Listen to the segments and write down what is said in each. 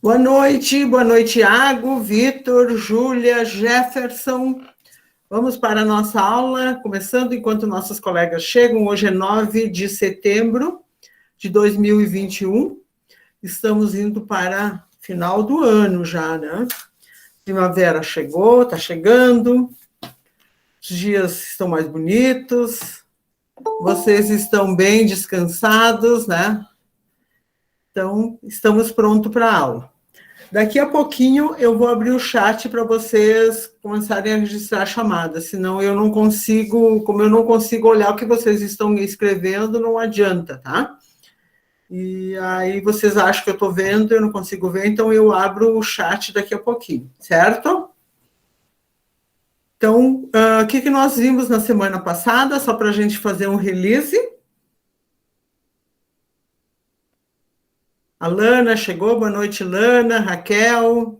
Boa noite, Iago, Vitor, Júlia, Jefferson. Vamos para a nossa aula, começando enquanto nossos colegas chegam. Hoje é 9 de setembro de 2021. Estamos indo para final do ano já, né? Primavera chegou, está chegando. Os dias estão mais bonitos. Vocês estão bem descansados, né? Então, estamos prontos para a aula. Daqui a pouquinho eu vou abrir o chat para vocês começarem a registrar a chamada, senão eu não consigo, como eu não consigo olhar o que vocês estão escrevendo, não adianta, tá? E aí vocês acham que eu estou vendo, eu não consigo ver, então eu abro o chat daqui a pouquinho, certo? Então, o que nós vimos na semana passada, só para a gente fazer um release? A Lana chegou, boa noite, Lana, Raquel.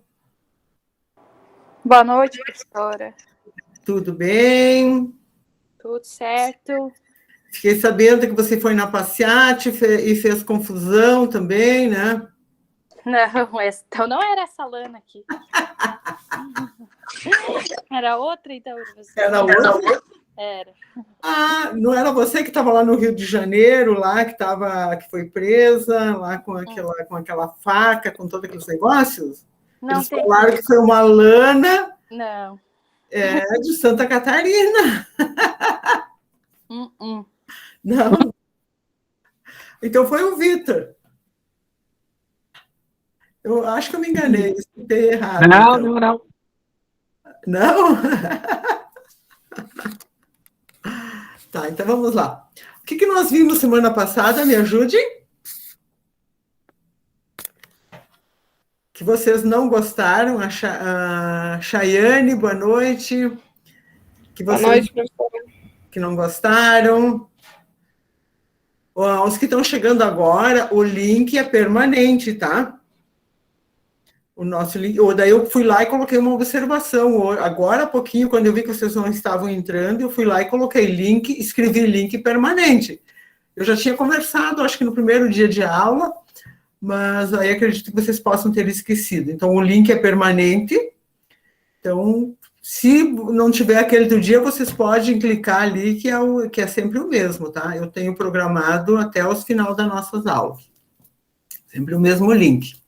Boa noite, professora. Tudo bem? Tudo certo. Fiquei sabendo que você foi na Passeate e fez confusão também, né? Não, então não era essa Lana aqui. Era outra, então, professora. Era outra? Era. Ah, não era você que estava lá no Rio de Janeiro, lá que foi presa, lá com aquela faca, com todos aqueles negócios? Não. Eles falaram que foi uma Lana. Não. De Santa Catarina. Não. Então foi o Vitor. Eu acho que eu me enganei, escutei errado. Não, então. não. Não? Tá, então vamos lá. O que nós vimos semana passada? Me ajude. Que vocês não gostaram. A Chayane, boa noite. Boa noite, professora. Que não gostaram. Os que estão chegando agora, o link é permanente, tá? O nosso link. Daí eu fui lá e coloquei uma observação. Agora, há pouquinho, quando eu vi que vocês não estavam entrando, eu fui lá e coloquei link, escrevi link permanente. Eu já tinha conversado, acho que no primeiro dia de aula, mas aí acredito que vocês possam ter esquecido. Então, o link é permanente. Então, se não tiver aquele do dia, vocês podem clicar ali, que é sempre o mesmo, tá? Eu tenho programado até os final das nossas aulas. Sempre o mesmo link.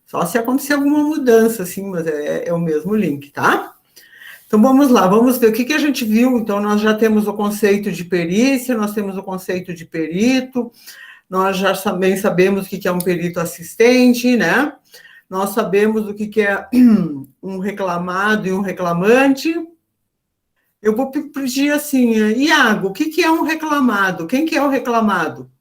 Só se acontecer alguma mudança, assim, mas é o mesmo link, tá? Então, vamos lá, vamos ver o que a gente viu. Então, nós já temos o conceito de perícia, nós temos o conceito de perito, nós já também sabemos o que é um perito assistente, né? Nós sabemos o que é um reclamado e um reclamante. Eu vou pedir assim, Iago, o que é um reclamado? Quem que é o reclamado?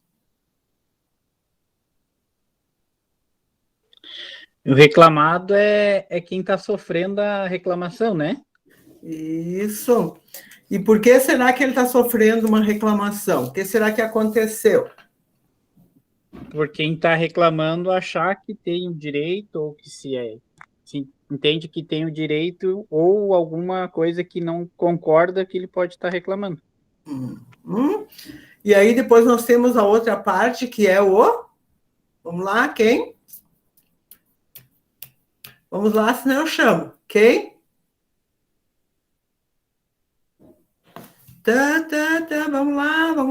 O reclamado é quem está sofrendo a reclamação, né? Isso. E por que será que ele está sofrendo uma reclamação? O que será que aconteceu? Por quem está reclamando achar que tem o direito, ou que se entende que tem o direito, ou alguma coisa que não concorda que ele pode estar reclamando. E aí depois nós temos a outra parte, que é o... Vamos lá, quem? Vamos lá, senão eu chamo. Quem? Vamos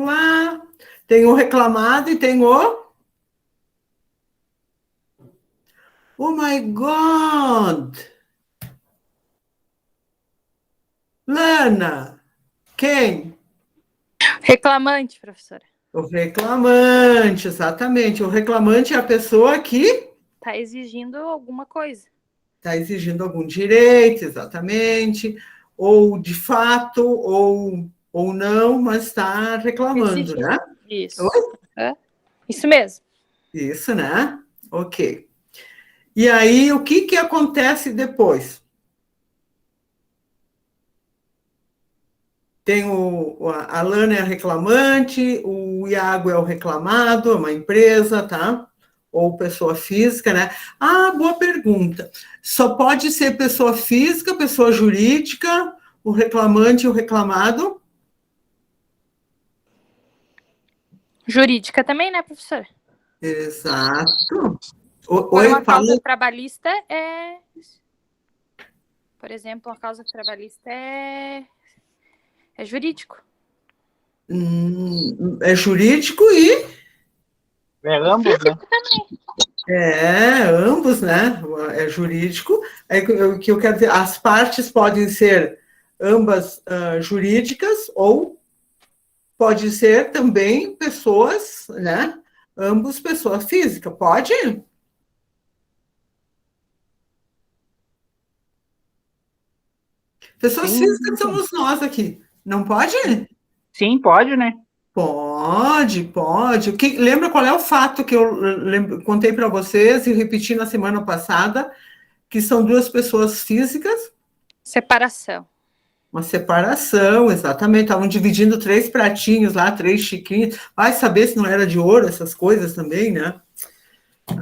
lá. Tem o reclamado e tem o... Oh, my God! Lana, quem? Reclamante, professora. O reclamante, exatamente. O reclamante é a pessoa que... Está exigindo alguma coisa. Está exigindo algum direito, exatamente. Ou de fato, ou não, mas está reclamando, exigindo, né? Isso. Isso mesmo. Isso, né? Ok. E aí, o que acontece depois? Tem a Lana é a reclamante, o Iago é o reclamado, é uma empresa, tá? Ou pessoa física, né? Ah, boa pergunta. Só pode ser pessoa física, pessoa jurídica, o reclamante e o reclamado? Jurídica também, né, professora? Exato. Por uma causa fala. trabalhista é... Por exemplo, a causa trabalhista é jurídico. É jurídico e... É ambos, né? Ambos, né? É jurídico. O que eu quero dizer, as partes podem ser ambas jurídicas ou pode ser também pessoas, né? Ambos pessoa física. Pode? Pessoas Sim, físicas somos nós aqui. Não pode? sim, pode, né? Pode. Lembra qual é o fato que eu contei para vocês e repeti na semana passada, que são duas pessoas físicas? Separação. Uma separação, exatamente. Estavam dividindo 3 pratinhos lá, 3 chiquinhos. Vai saber se não era de ouro, essas coisas também, né?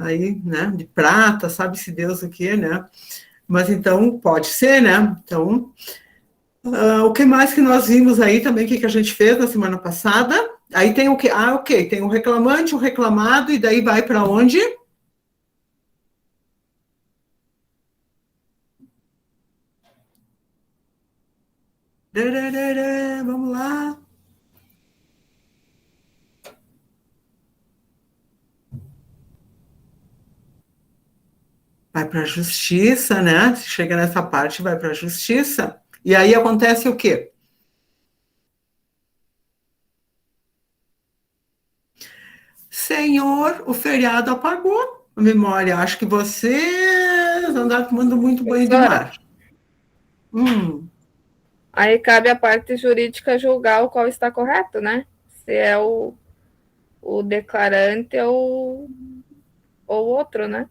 Aí, né? De prata, sabe-se Deus o que, né? Mas então, pode ser, né? Então, o que mais que nós vimos aí também, o que a gente fez na semana passada? Aí tem o que? Ok, tem o reclamante, o reclamado, e daí vai para onde? Vamos lá. Vai para a justiça, né? Chega nessa parte, vai para a justiça. E aí acontece o quê? Senhor, o feriado apagou a memória. Acho que vocês andaram tomando muito banho de mar. Aí cabe a parte jurídica julgar o qual está correto, né? Se é o declarante ou outro, né?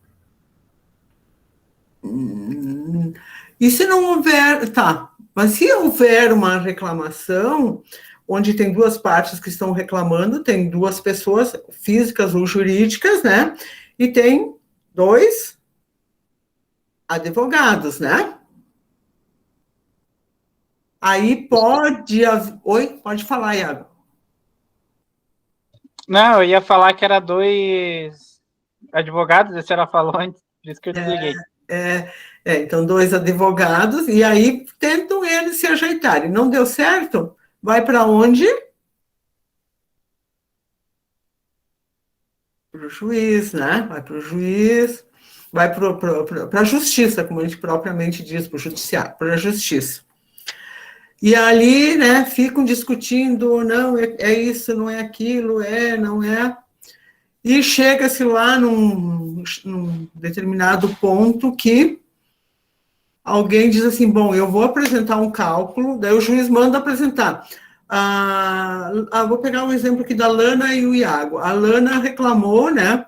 E se não houver... Tá, mas se houver uma reclamação, onde tem duas partes que estão reclamando, tem duas pessoas físicas ou jurídicas, né? E tem 2 advogados, né? Aí pode... Oi? Pode falar, Iago. Não, eu ia falar que era 2 advogados, a senhora falou antes, por isso que eu desliguei. Então, 2 advogados, e aí tentam eles se ajeitarem. Não deu certo? Vai para onde? Para o juiz, né? Vai para o juiz, vai para a justiça, como a gente propriamente diz, para o judiciário, para a justiça. E ali, né, ficam discutindo, não, é isso, não é aquilo, não é. E chega-se lá num determinado ponto que alguém diz assim, bom, eu vou apresentar um cálculo, daí o juiz manda apresentar. Vou pegar um exemplo aqui da Lana e o Iago. A Lana reclamou, né?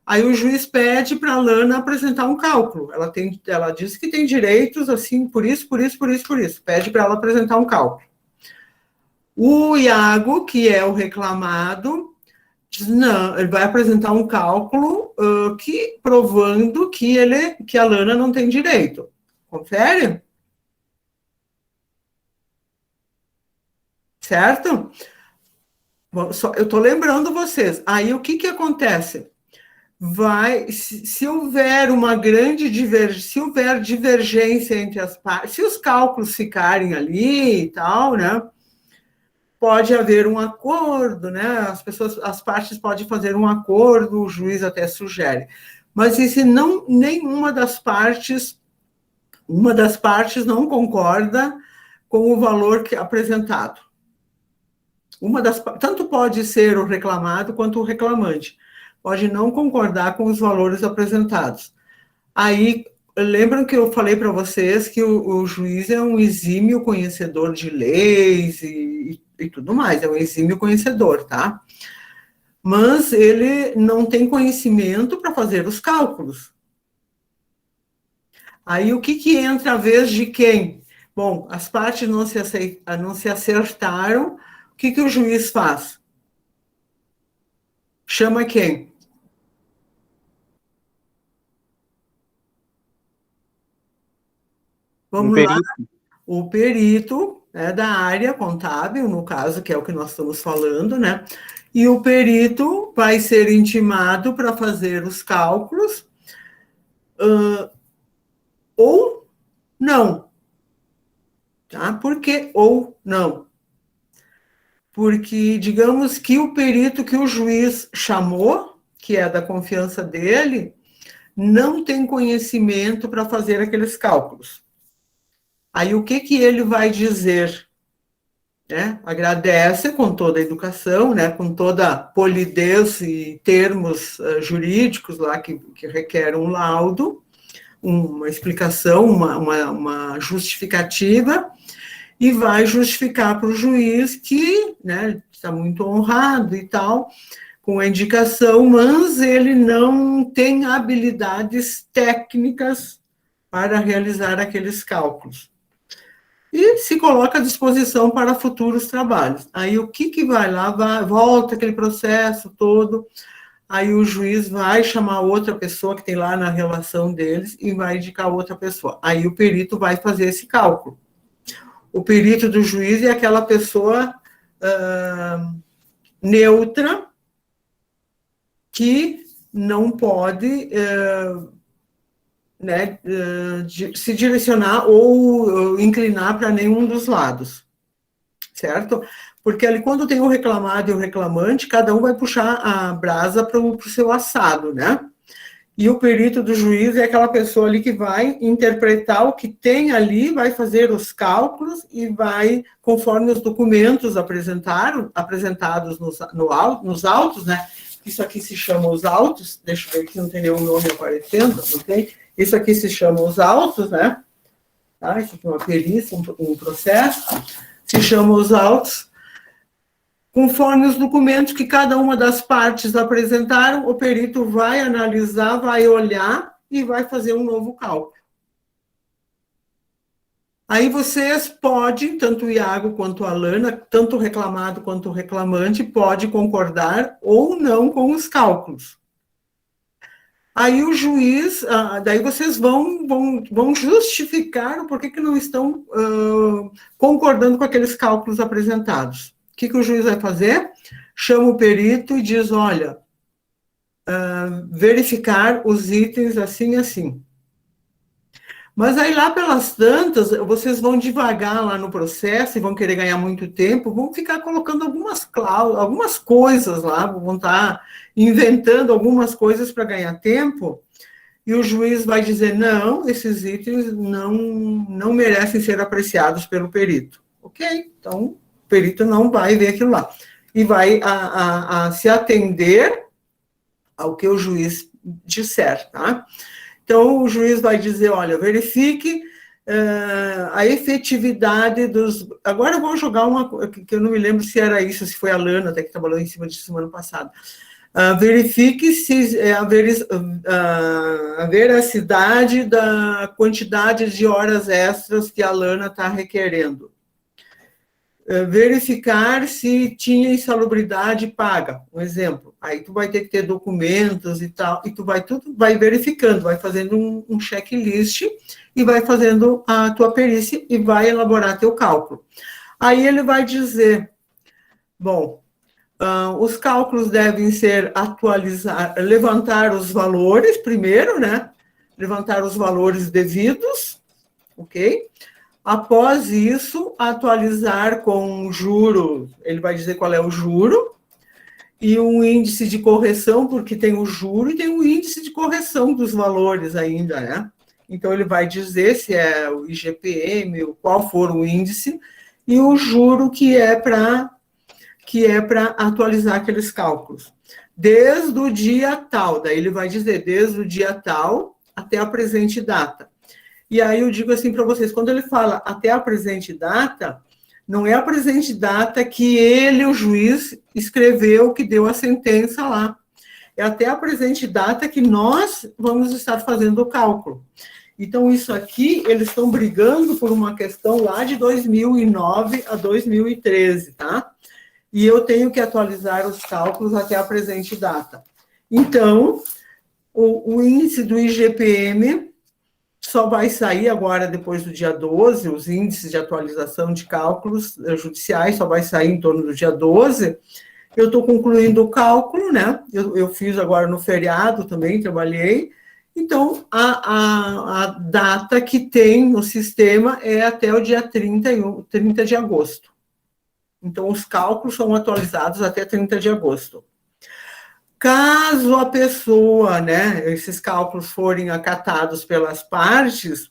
Aí o juiz pede para a Lana apresentar um cálculo. Ela diz que tem direitos, assim, por isso. Pede para ela apresentar um cálculo. O Iago, que é o reclamado, diz, não, ele vai apresentar um cálculo provando que a Lana não tem direito. Confere? Certo? Eu estou lembrando vocês. Aí o que acontece? Se houver uma grande divergência, se houver divergência entre as partes, se os cálculos ficarem ali e tal, né? Pode haver um acordo, né? As partes podem fazer um acordo, o juiz até sugere. Mas e se nenhuma das partes, uma das partes não concorda com o valor apresentado? Tanto pode ser o reclamado quanto o reclamante. Pode não concordar com os valores apresentados. Aí, lembram que eu falei para vocês que o juiz é um exímio conhecedor de leis e tudo mais, é um exímio conhecedor, tá? Mas ele não tem conhecimento para fazer os cálculos. Aí, o que entra a vez de quem? Bom, as partes não se acertaram, o que o juiz faz? Chama quem? Vamos lá. O perito da área contábil, no caso, que é o que nós estamos falando, né? E o perito vai ser intimado para fazer os cálculos ou não. Tá? Por que ou não? Porque, digamos que o perito que o juiz chamou, que é da confiança dele, não tem conhecimento para fazer aqueles cálculos. Aí o que ele vai dizer? Agradece com toda a educação, com toda a polidez e termos jurídicos lá que requer um laudo, uma explicação, uma justificativa, e vai justificar para o juiz que está muito honrado e tal, com a indicação, mas ele não tem habilidades técnicas para realizar aqueles cálculos. E se coloca à disposição para futuros trabalhos. Aí o que vai lá? Volta aquele processo todo, aí o juiz vai chamar outra pessoa que tem lá na relação deles e vai indicar outra pessoa. Aí o perito vai fazer esse cálculo. O perito do juiz é aquela pessoa neutra que não pode se direcionar ou inclinar para nenhum dos lados, certo? Porque ali, quando tem o reclamado e o reclamante, cada um vai puxar a brasa para o seu assado, né? E o perito do juiz é aquela pessoa ali que vai interpretar o que tem ali, vai fazer os cálculos e vai, conforme os documentos apresentados nos autos, né? Isso aqui se chama os autos, deixa eu ver aqui, não tem nenhum nome aparecendo, não tem? Isso aqui se chama os autos, né? Tá? Isso aqui é uma perícia, um processo, se chama os autos. Conforme os documentos que cada uma das partes apresentaram, o perito vai analisar, vai olhar e vai fazer um novo cálculo. Aí vocês podem, tanto o Iago quanto a Alana, tanto o reclamado quanto o reclamante, pode concordar ou não com os cálculos. Aí o juiz, daí vocês vão justificar o porquê que não estão concordando com aqueles cálculos apresentados. O que o juiz vai fazer? Chama o perito e diz, olha, verificar os itens assim e assim. Mas aí lá pelas tantas, vocês vão devagar lá no processo e vão querer ganhar muito tempo, vão ficar colocando algumas coisas lá, vão estar inventando algumas coisas para ganhar tempo, e o juiz vai dizer, não, esses itens não merecem ser apreciados pelo perito. Ok, então o perito não vai ver aquilo lá. E vai se atender ao que o juiz disser, tá? Então, o juiz vai dizer, olha, verifique a efetividade dos... Agora eu vou jogar uma... que eu não me lembro se era isso, se foi a Lana até que trabalhou em cima disso semana passada. Verifique se a veracidade da quantidade de horas extras que a Lana está requerendo. Verificar se tinha insalubridade paga, um exemplo. Aí tu vai ter que ter documentos e tal, e tu vai verificando, vai fazendo um checklist e vai fazendo a tua perícia e vai elaborar teu cálculo. Aí ele vai dizer, bom, os cálculos devem ser levantar os valores primeiro, né? Levantar os valores devidos, ok? Após isso, atualizar com juro, ele vai dizer qual é o juro, e um índice de correção, porque tem o juro e tem um índice de correção dos valores ainda, né? Então, ele vai dizer se é o IGPM, qual for o índice, e o juro que é para atualizar aqueles cálculos. Desde o dia tal, daí ele vai dizer desde o dia tal até a presente data. E aí eu digo assim para vocês, quando ele fala até a presente data, não é a presente data que ele, o juiz, escreveu, que deu a sentença lá. É até a presente data que nós vamos estar fazendo o cálculo. Então, isso aqui, eles estão brigando por uma questão lá de 2009 a 2013, tá? E eu tenho que atualizar os cálculos até a presente data. Então, o índice do IGPM só vai sair agora, depois do dia 12, os índices de atualização de cálculos judiciais só vai sair em torno do dia 12. Eu estou concluindo o cálculo, né? Eu fiz agora no feriado também, trabalhei, Então, a data que tem no sistema é até o dia 30 de agosto. Então, os cálculos são atualizados até 30 de agosto. Caso a pessoa, né, esses cálculos forem acatados pelas partes,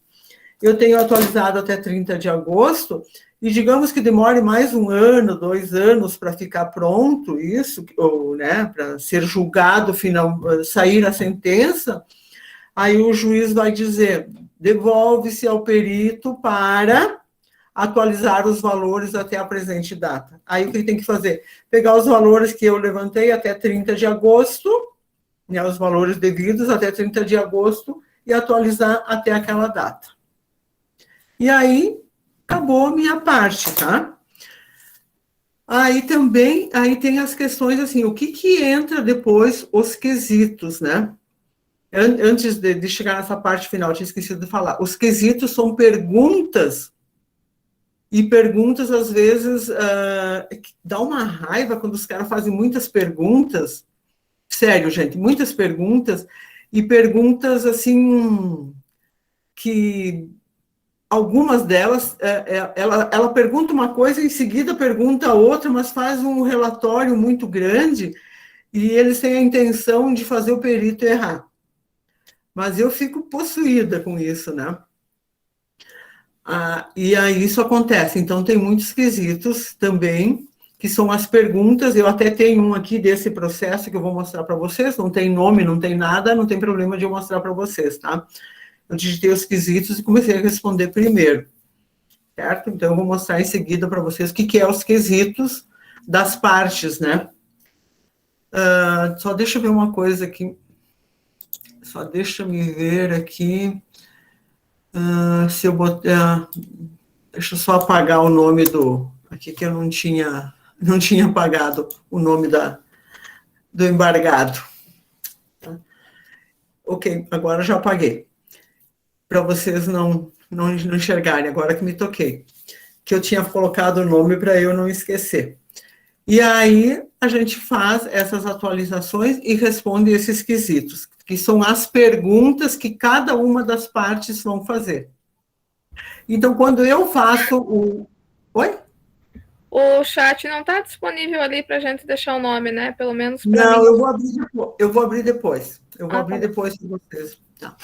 eu tenho atualizado até 30 de agosto, e digamos que demore mais 1 ano, 2 anos para ficar pronto isso, ou, né, para ser julgado, sair a sentença, aí o juiz vai dizer, devolve-se ao perito para atualizar os valores até a presente data. Aí o que ele tem que fazer? Pegar os valores que eu levantei até 30 de agosto, né, os valores devidos até 30 de agosto, e atualizar até aquela data. E aí, acabou a minha parte, tá? Aí também, aí tem as questões assim, o que entra depois, os quesitos, né? Antes de chegar nessa parte final, eu tinha esquecido de falar. Os quesitos são perguntas, e perguntas, às vezes, dá uma raiva quando os caras fazem muitas perguntas, sério, gente, muitas perguntas, e perguntas, assim, que algumas delas, ela pergunta uma coisa, em seguida pergunta outra, mas faz um relatório muito grande, e eles têm a intenção de fazer o perito errar. Mas eu fico possuída com isso, né? E aí isso acontece. Então, tem muitos quesitos também, que são as perguntas. Eu até tenho um aqui desse processo que eu vou mostrar para vocês. Não tem nome, não tem nada, não tem problema de eu mostrar para vocês, tá? Eu digitei os quesitos e comecei a responder primeiro, certo? Então, eu vou mostrar em seguida para vocês o que é os quesitos das partes, né? Só deixa eu ver uma coisa aqui. Só deixa me ver aqui. Se eu botar... deixa eu só apagar o nome do... Aqui que eu não tinha apagado o nome do embargado. Tá? Ok, agora já apaguei. Para vocês não enxergarem, agora que me toquei. Que eu tinha colocado o nome para eu não esquecer. E aí, a gente faz essas atualizações e responde esses quesitos, que são as perguntas que cada uma das partes vão fazer. Então, quando eu faço o... Oi? O chat não está disponível ali para a gente deixar o nome, né? Pelo menos para Não, mim. eu vou abrir depois. Eu vou abrir depois para vocês. Tá.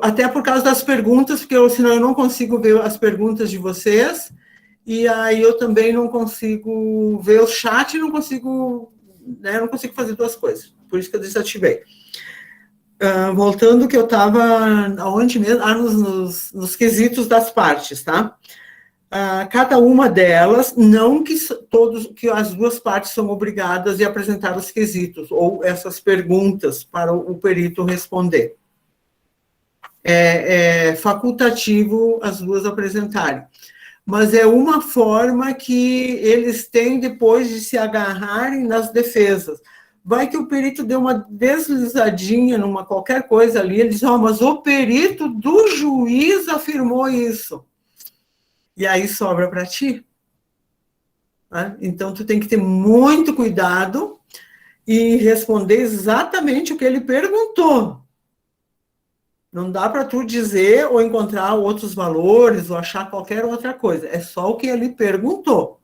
Até por causa das perguntas, porque senão eu não consigo ver as perguntas de vocês, e aí eu também não consigo ver o chat, não consigo fazer duas coisas. Por isso que eu desativei. Voltando que eu estava aonde mesmo? Nos quesitos das partes, tá? Cada uma delas, não que as duas partes são obrigadas a apresentar os quesitos, ou essas perguntas para o perito responder. É facultativo as duas apresentarem. Mas é uma forma que eles têm depois de se agarrarem nas defesas. Vai que o perito deu uma deslizadinha numa qualquer coisa ali, ele diz, mas o perito do juiz afirmou isso. E aí sobra para ti. Né? Então, tu tem que ter muito cuidado e responder exatamente o que ele perguntou. Não dá para tu dizer ou encontrar outros valores ou achar qualquer outra coisa. É só o que ele perguntou,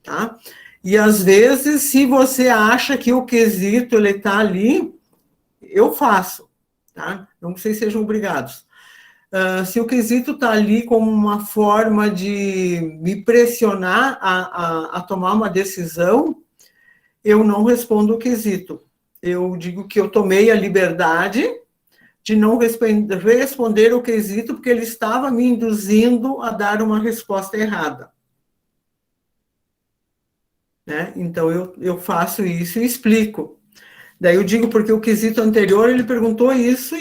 tá? E, às vezes, se você acha que o quesito ele está ali, eu faço, tá? Não que vocês sejam obrigados. Se o quesito está ali como uma forma de me pressionar a tomar uma decisão, eu não respondo o quesito. Eu digo que eu tomei a liberdade de não responder o quesito, porque ele estava me induzindo a dar uma resposta errada. Né? Então, eu faço isso e explico. Daí eu digo, porque o quesito anterior, ele perguntou isso.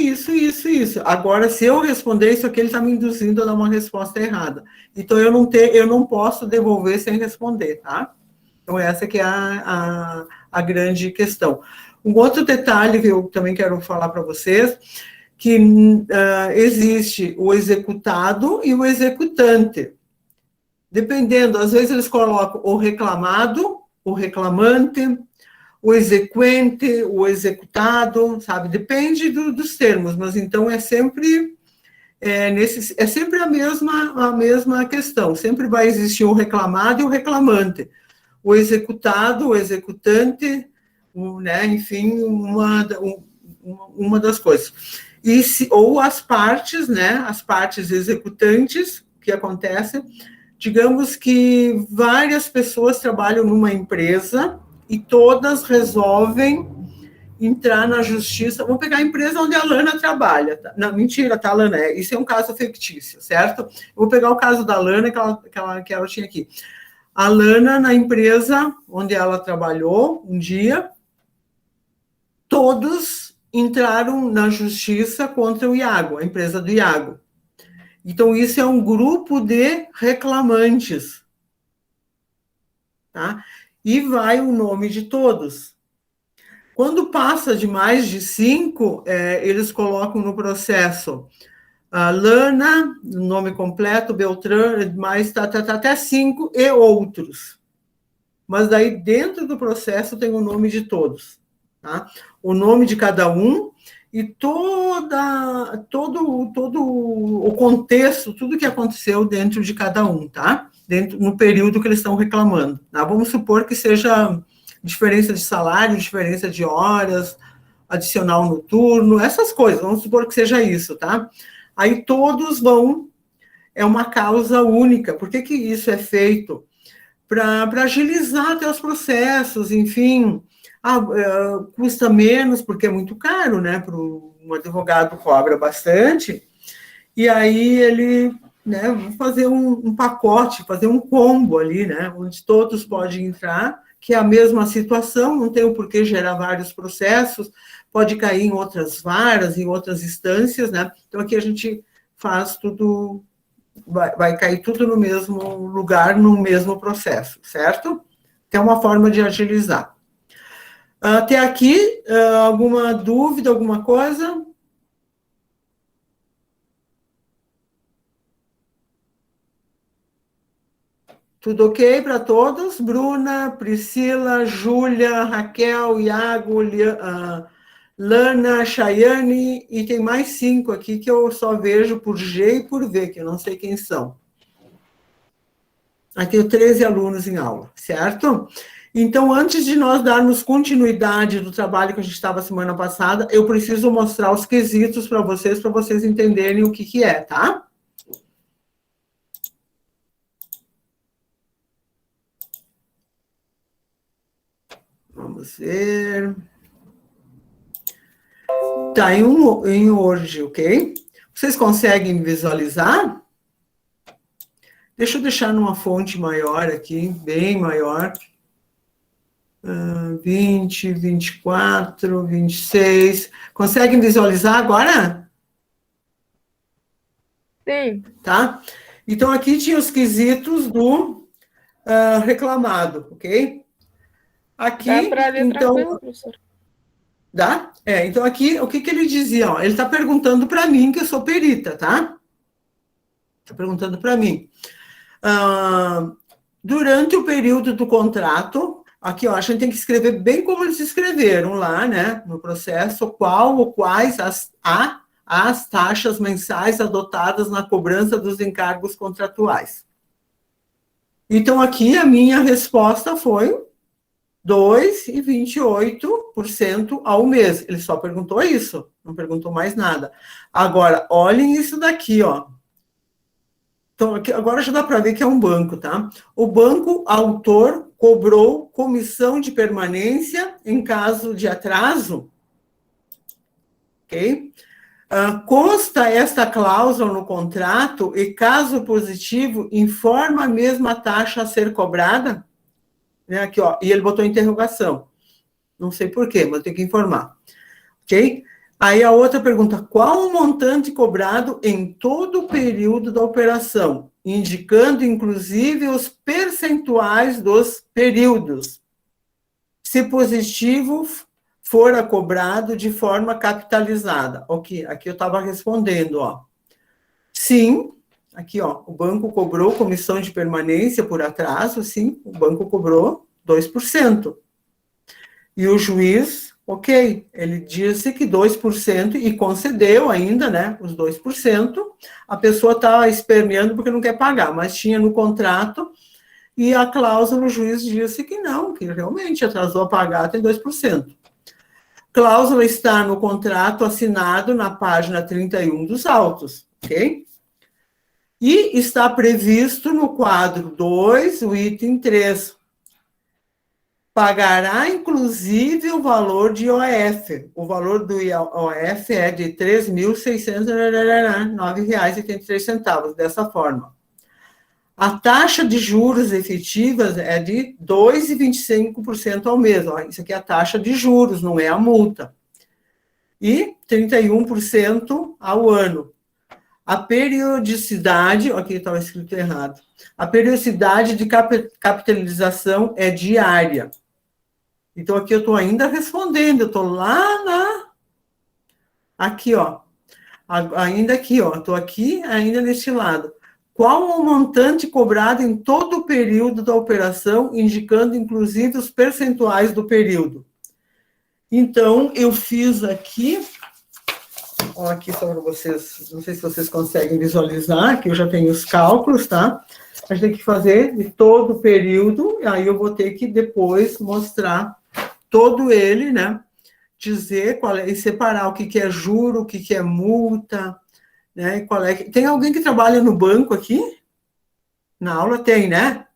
Agora, se eu responder isso aqui, ele está me induzindo a dar uma resposta errada. Então, eu não posso devolver sem responder, tá? Então, essa que é a grande questão. Um outro detalhe que eu também quero falar para vocês, que existe o executado e o executante. Dependendo, às vezes eles colocam o reclamado, o reclamante, o exequente, o executado, sabe? Depende dos termos, mas então é sempre sempre a mesma questão. Sempre vai existir o reclamado e o reclamante, o executado, o executante, né? Enfim, uma das coisas. Ou as partes, né? As partes executantes, que acontece, digamos que várias pessoas trabalham numa empresa e todas resolvem entrar na justiça. Vamos pegar a empresa onde a Lana trabalha. Tá? Não, mentira, tá, Lana? Isso é um caso fictício, certo? Eu vou pegar o caso da Lana que ela tinha aqui. A Lana, na empresa onde ela trabalhou um dia, todos entraram na justiça contra o Iago, a empresa do Iago. Então, isso é um grupo de reclamantes. Tá? E vai o nome de todos. Quando passa de mais de 5, eles colocam no processo Lana, nome completo, Beltrán, mais até 5 e outros. Mas daí, dentro do processo, tem o nome de todos. Tá? O nome de cada um e todo o contexto, tudo que aconteceu dentro de cada um, tá? No período que eles estão reclamando. Tá? Vamos supor que seja diferença de salário, diferença de horas, adicional noturno, essas coisas, vamos supor que seja isso, tá? Aí todos é uma causa única. Por que isso é feito? Para agilizar até os processos, enfim, custa menos, porque é muito caro, né? Um advogado cobra bastante, e aí ele, né, vai fazer um pacote, fazer um combo ali, né? Onde todos podem entrar, que é a mesma situação, não tem o porquê gerar vários processos, pode cair em outras varas, em outras instâncias, né? Então, aqui a gente faz tudo, vai cair tudo no mesmo lugar, no mesmo processo, certo? Que é uma forma de agilizar. Até aqui, alguma dúvida, alguma coisa? Tudo ok para todos? Bruna, Priscila, Júlia, Raquel, Iago, Lana, Chayane, e tem mais 5 aqui que eu só vejo por G e por V, que eu não sei quem são. Aqui tenho 13 alunos em aula, certo? Então, antes de nós darmos continuidade do trabalho que a gente estava semana passada, eu preciso mostrar os quesitos para vocês entenderem o que é, tá? Vamos ver. Tá em Word, ok? Vocês conseguem visualizar? Deixa eu deixar numa fonte maior aqui, bem maior. 20, 24, 26. Conseguem visualizar agora? Sim. Tá? Então, aqui tinha os quesitos do reclamado, ok? Aqui, Dá para ler então... tranquilo, professor? Dá? Então, aqui, o que ele dizia? Ó, ele está perguntando para mim, que eu sou perita, tá? Está perguntando para mim. Durante o período do contrato, aqui, ó, a gente tem que escrever bem como eles escreveram lá, né, no processo, qual ou quais as taxas mensais adotadas na cobrança dos encargos contratuais. Então, aqui a minha resposta foi 2,28% ao mês. Ele só perguntou isso, não perguntou mais nada. Agora, olhem isso daqui, ó. Então, aqui, agora já dá para ver que é um banco, tá? O banco autor cobrou comissão de permanência em caso de atraso, ok? Consta esta cláusula no contrato e, caso positivo, informa a mesma taxa a ser cobrada? Né, aqui, ó, e ele botou interrogação. Não sei por quê, mas tem que informar. Ok? Aí a outra pergunta, qual o montante cobrado em todo o período da operação? Indicando, inclusive, os percentuais dos períodos. Se positivo, fora cobrado de forma capitalizada. Ok, aqui eu estava respondendo, ó. Sim, aqui, ó, o banco cobrou comissão de permanência por atraso, sim, o banco cobrou 2%. E o juiz, ok, ele disse que 2% e concedeu ainda, né, os 2%. A pessoa está esperneando porque não quer pagar, mas tinha no contrato e a cláusula, o juiz disse que não, que realmente atrasou a pagar, tem 2%. Cláusula está no contrato assinado na página 31 dos autos, ok? E está previsto no quadro 2, o item 3. Pagará, inclusive, o valor de IOF. O valor do IOF é de R$ 3.609,83, dessa forma. A taxa de juros efetivas é de 2,25% ao mês. Ó, isso aqui é a taxa de juros, não é a multa. E 31% ao ano. A periodicidade, aqui estava escrito errado, a periodicidade de capitalização é diária. Então, aqui eu estou ainda respondendo, eu estou lá aqui, ó, ainda aqui, ó, estou aqui ainda neste lado. Qual o montante cobrado em todo o período da operação, indicando, inclusive, os percentuais do período? Então, eu fiz aqui, ó, aqui só para vocês, não sei se vocês conseguem visualizar, aqui eu já tenho os cálculos, tá? A gente tem que fazer de todo o período, aí eu vou ter que depois mostrar todo ele, né? Dizer qual é, e separar o que é juro, o que é multa, né? Qual é. Tem alguém que trabalha no banco aqui? Na aula tem, né?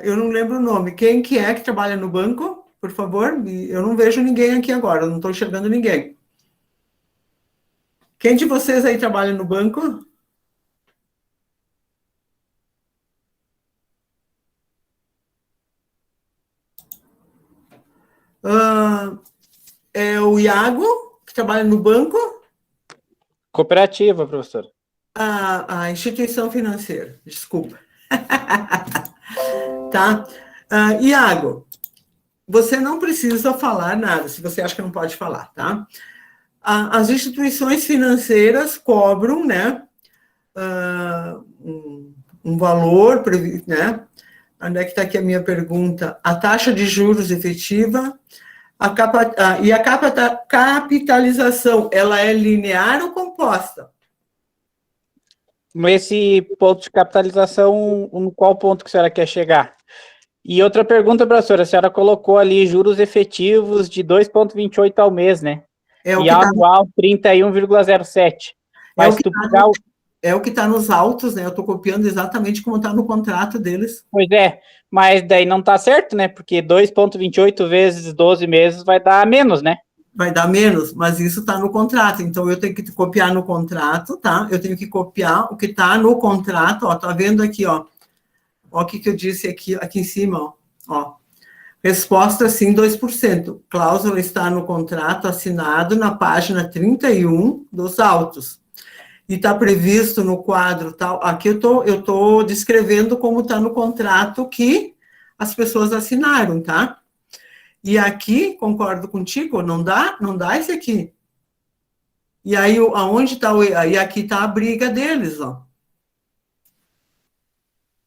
Eu não lembro o nome. Quem que é que trabalha no banco? Por favor, eu não vejo ninguém aqui agora, eu não estou enxergando ninguém. Quem de vocês aí trabalha no banco? É o Iago, que trabalha no banco? Cooperativa, professor. A instituição financeira, desculpa. Tá? Iago, você não precisa falar nada, se você acha que não pode falar, tá? As instituições financeiras cobram, né, um valor, né? Onde é que está aqui a minha pergunta? A taxa de juros efetiva e a capitalização, ela é linear ou composta? Esse ponto de capitalização, no qual ponto que a senhora quer chegar? E outra pergunta, professora, a senhora colocou ali juros efetivos de 2,28 ao mês, né? E anual 31,07. Mas tu pegar É o que está nos autos, né? Eu estou copiando exatamente como está no contrato deles. Pois é, mas daí não está certo, né? Porque 2,28 vezes 12 meses vai dar menos, né? Vai dar menos, mas isso está no contrato. Então, eu tenho que copiar no contrato, tá? Eu tenho que copiar o que está no contrato, ó. Tá vendo aqui, ó? Ó o que eu disse aqui em cima, ó. Resposta, sim, 2%. Cláusula está no contrato assinado na página 31 dos autos. E está previsto no quadro tal. Aqui eu estou descrevendo como está no contrato que as pessoas assinaram, tá? E aqui, concordo contigo, não dá esse aqui. E aí, aonde está aí aqui está a briga deles, ó.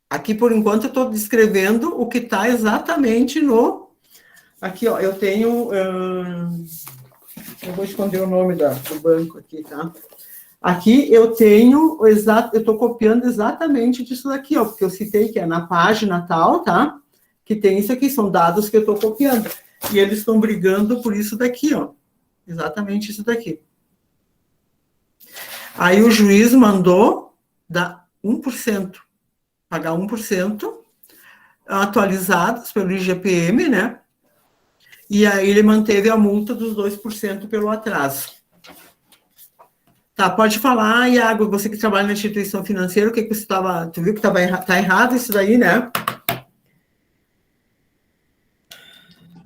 Aqui, por enquanto, eu estou descrevendo o que está exatamente no... Aqui, ó, eu tenho... eu vou esconder o nome do banco aqui, tá? Aqui eu tenho... eu estou copiando exatamente disso daqui, ó, porque eu citei que é na página tal, tá? Que tem isso aqui, são dados que eu estou copiando. E eles estão brigando por isso daqui, ó. Exatamente isso daqui. Aí o juiz mandou dar 1%. Pagar 1%, atualizados pelo IGPM, né? E aí ele manteve a multa dos 2% pelo atraso. Tá, pode falar, Iago, você que trabalha na instituição financeira, o que você estava... Tu viu que tá errado isso daí, né?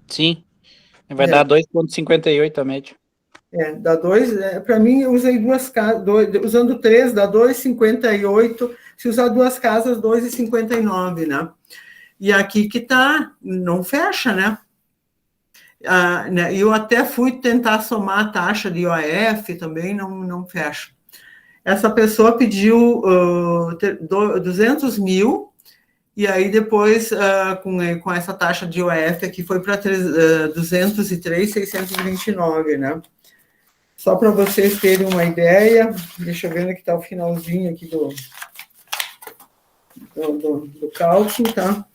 Sim, vai dar 2,58 a média. Dá 2, para mim, eu usei duas casas, usando 3, dá 2,58, se usar duas casas, 2,59, né? E aqui que tá, não fecha, né? Eu até fui tentar somar a taxa de IOF, também não fecha. Essa pessoa pediu 200 mil e aí depois, com essa taxa de IOF aqui, foi para 203.629, né? Só para vocês terem uma ideia, deixa eu ver onde que está o finalzinho aqui do cálculo, tá?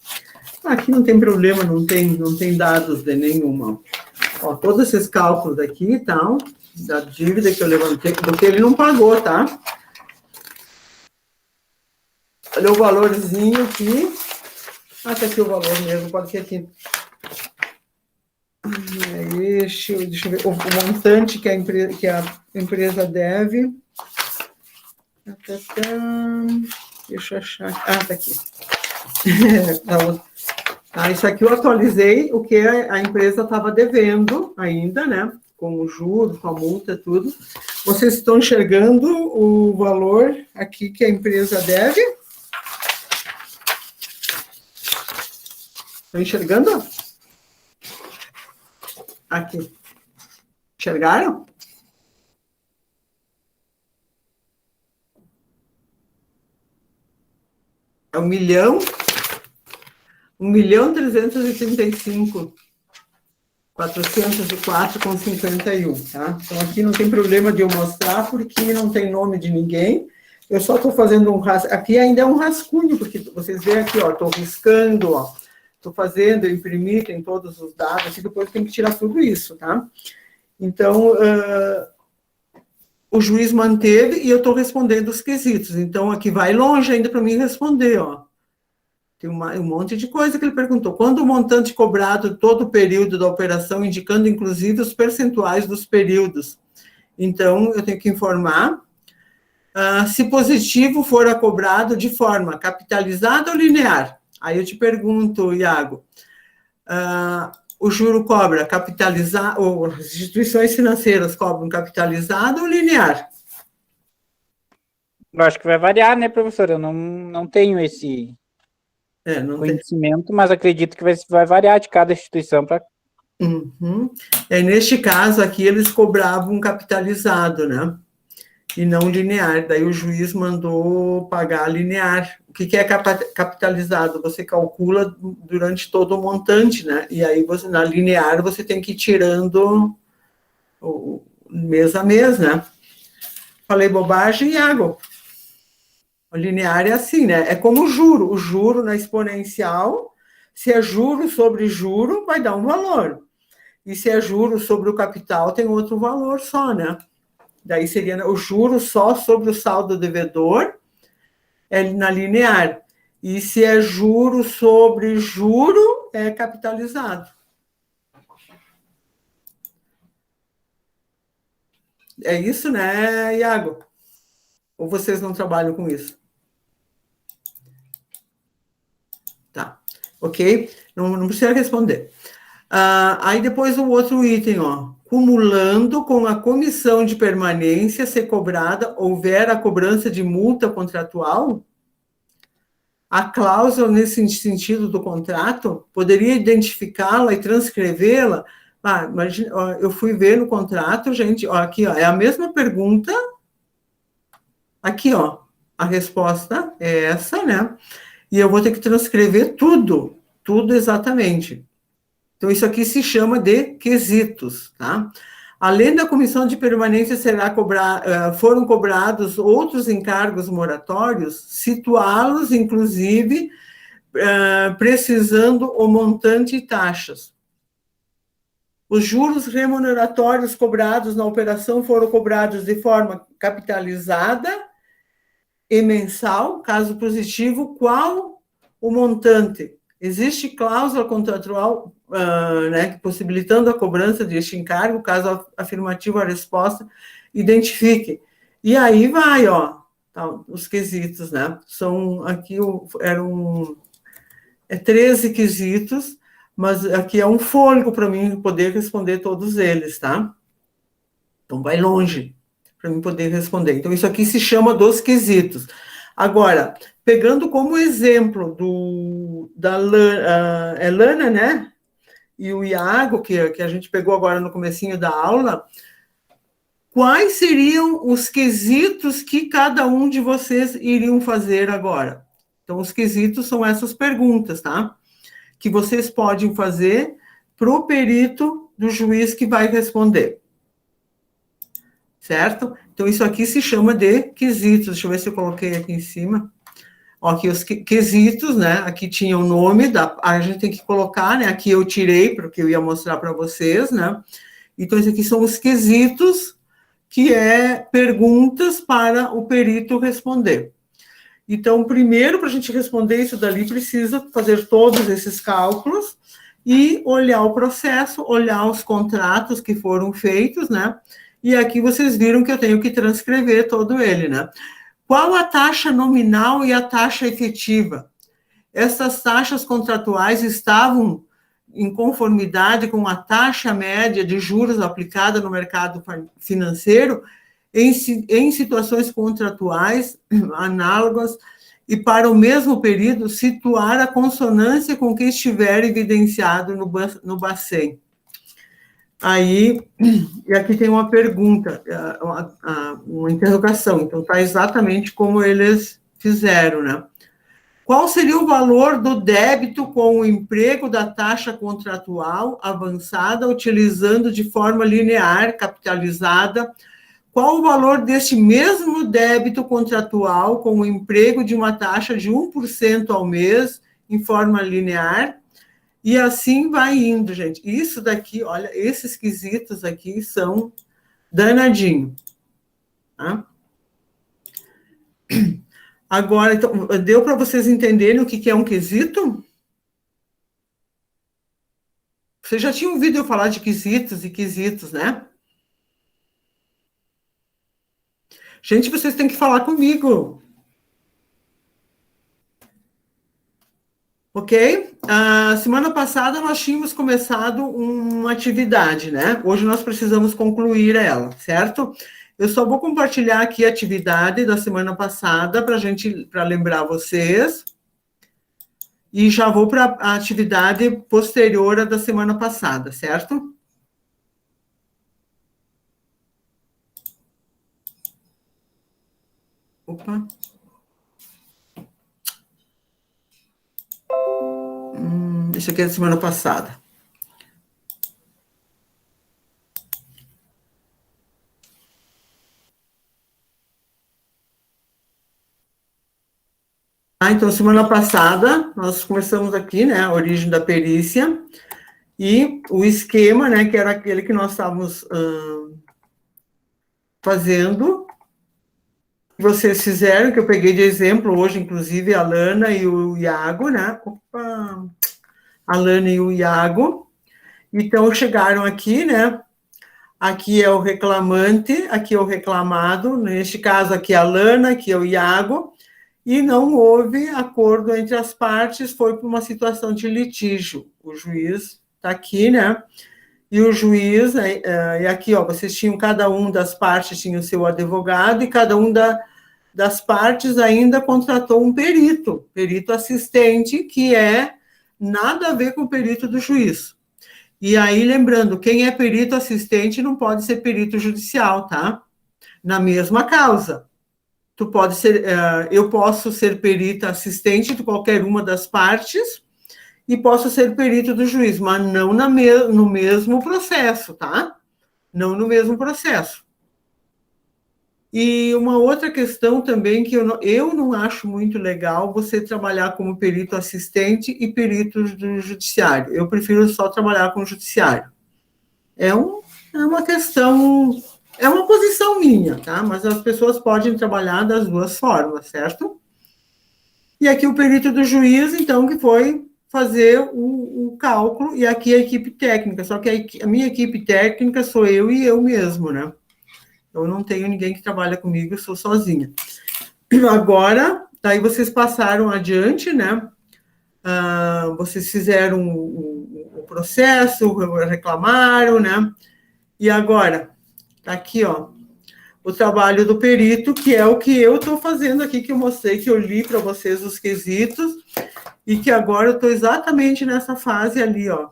Aqui não tem problema, não tem dados de nenhuma. Ó, todos esses cálculos aqui, tá? Da dívida que eu levantei, do que ele não pagou, tá? Olha o valorzinho aqui. Ah, tá aqui o valor mesmo, pode ser aqui. Deixa eu ver. O montante que a empresa deve. Deixa eu achar. Ah, tá aqui. Isso aqui eu atualizei o que a empresa estava devendo ainda, né? Com o juro, com a multa, tudo. Vocês estão enxergando o valor aqui que a empresa deve? Estão enxergando? Aqui. Enxergaram? É 1.335.404,51, tá? Então, aqui não tem problema de eu mostrar, porque não tem nome de ninguém. Eu só estou fazendo um rascunho. Aqui ainda é um rascunho, porque vocês veem aqui, ó, estou riscando, ó. Estou fazendo, eu imprimi, tem todos os dados, e depois tem que tirar tudo isso, tá? Então, o juiz manteve e eu estou respondendo os quesitos. Então, aqui vai longe ainda para mim responder, ó. Tem um monte de coisa que ele perguntou. Quando o montante cobrado todo o período da operação, indicando, inclusive, os percentuais dos períodos. Então, eu tenho que informar. Se positivo for cobrado de forma capitalizada ou linear. Aí eu te pergunto, Iago, o juro cobra capitalizado, ou as instituições financeiras cobram capitalizado ou linear? Eu acho que vai variar, né, professor? Eu não tenho esse conhecimento, mas acredito que vai variar de cada instituição para. Uhum. Neste caso aqui, eles cobravam capitalizado, né? E não linear. Daí o juiz mandou pagar linear. O que é capitalizado? Você calcula durante todo o montante, né? E aí, na linear, você tem que ir tirando o mês a mês, né? Falei bobagem, Iago. O linear é assim, né? É como o juro. O juro na exponencial, se é juro sobre juro, vai dar um valor. E se é juro sobre o capital, tem outro valor só, né? Daí seria o juro só sobre o saldo devedor, na linear. E se é juro sobre juro, é capitalizado. É isso, né, Iago? Ou vocês não trabalham com isso? Tá, ok? Não precisa responder. Aí depois o outro item, ó. Cumulando com a comissão de permanência ser cobrada, houver a cobrança de multa contratual, a cláusula nesse sentido do contrato, poderia identificá-la e transcrevê-la? Imagina, ó, eu fui ver no contrato, gente, ó, aqui, ó, é a mesma pergunta, aqui, ó, a resposta é essa, né? E eu vou ter que transcrever tudo exatamente. Então, isso aqui se chama de quesitos, tá? Além da comissão de permanência foram cobrados outros encargos moratórios, situá-los, inclusive, precisando o montante e taxas. Os juros remuneratórios cobrados na operação foram cobrados de forma capitalizada e mensal, caso positivo, qual o montante? Existe cláusula contratual, né, possibilitando a cobrança deste encargo, caso afirmativo a resposta, identifique. E aí vai, ó, tá, os quesitos, né? São, aqui eram 13 quesitos, mas aqui é um fôlego para mim poder responder todos eles, tá? Então vai longe para mim poder responder. Então isso aqui se chama dos quesitos. Agora, pegando como exemplo da Lana, né? E o Iago, que a gente pegou agora no comecinho da aula, quais seriam os quesitos que cada um de vocês iriam fazer agora? Então, os quesitos são essas perguntas, tá? Que vocês podem fazer para o perito do juiz que vai responder. Certo? Então, isso aqui se chama de quesitos. Deixa eu ver se eu coloquei aqui em cima. Ó, aqui os quesitos, né? Aqui tinha o nome, a gente tem que colocar, né? Aqui eu tirei, porque eu ia mostrar para vocês, né? Então, esses aqui são os quesitos, que é perguntas para o perito responder. Então, primeiro, para a gente responder isso dali, precisa fazer todos esses cálculos e olhar o processo, olhar os contratos que foram feitos, né? E aqui vocês viram que eu tenho que transcrever todo ele, né? Qual a taxa nominal e a taxa efetiva? Essas taxas contratuais estavam em conformidade com a taxa média de juros aplicada no mercado financeiro em situações contratuais análogas e, para o mesmo período, situar a consonância com o que estiver evidenciado no Bacen. Aí, e aqui tem uma pergunta, uma interrogação, então está exatamente como eles fizeram, né? Qual seria o valor do débito com o emprego da taxa contratual avançada, utilizando de forma linear, capitalizada? Qual o valor deste mesmo débito contratual com o emprego de uma taxa de 1% ao mês, em forma linear? E assim vai indo, gente. Isso daqui, olha, esses quesitos aqui são danadinho. Tá? Agora, então, deu para vocês entenderem o que é um quesito? Vocês já tinham ouvido eu falar de quesitos e quesitos, né? Gente, vocês têm que falar comigo. Ok? A semana passada nós tínhamos começado uma atividade, né? Hoje nós precisamos concluir ela, certo? Eu só vou compartilhar aqui a atividade da semana passada para lembrar vocês. E já vou para a atividade posterior à da semana passada, certo? Opa. Isso aqui é da semana passada. Então, semana passada, nós começamos aqui, né, a origem da perícia, e o esquema, né, que era aquele que nós estávamos fazendo, vocês fizeram, que eu peguei de exemplo hoje, inclusive, a Lana e o Iago, né, a Lana e o Iago, então chegaram aqui, né, aqui é o reclamante, aqui é o reclamado, neste caso aqui é a Lana, aqui é o Iago, e não houve acordo entre as partes, foi por uma situação de litígio. O juiz está aqui, né? E o juiz, e aqui, ó, vocês tinham, cada um das partes tinha o seu advogado, e cada um das partes ainda contratou um perito assistente, que é nada a ver com o perito do juiz. E aí, lembrando, quem é perito assistente não pode ser perito judicial, tá? Na mesma causa. Tu pode ser, eu posso ser perita assistente de qualquer uma das partes e posso ser perito do juiz, mas não no mesmo processo, tá? Não no mesmo processo. E uma outra questão também que eu não acho muito legal você trabalhar como perito assistente e perito do judiciário. Eu prefiro só trabalhar com o judiciário. É uma questão... É uma posição minha, tá? Mas as pessoas podem trabalhar das duas formas, certo? E aqui o perito do juiz, então, que foi fazer o cálculo, e aqui a equipe técnica, só que a minha equipe técnica sou eu e eu mesmo, né? Eu não tenho ninguém que trabalha comigo, eu sou sozinha. Agora, daí vocês passaram adiante, né? Vocês fizeram o processo, reclamaram, né? E agora... Tá aqui, ó, o trabalho do perito, que é o que eu estou fazendo aqui, que eu mostrei, que eu li para vocês os quesitos, e que agora eu estou exatamente nessa fase ali, ó.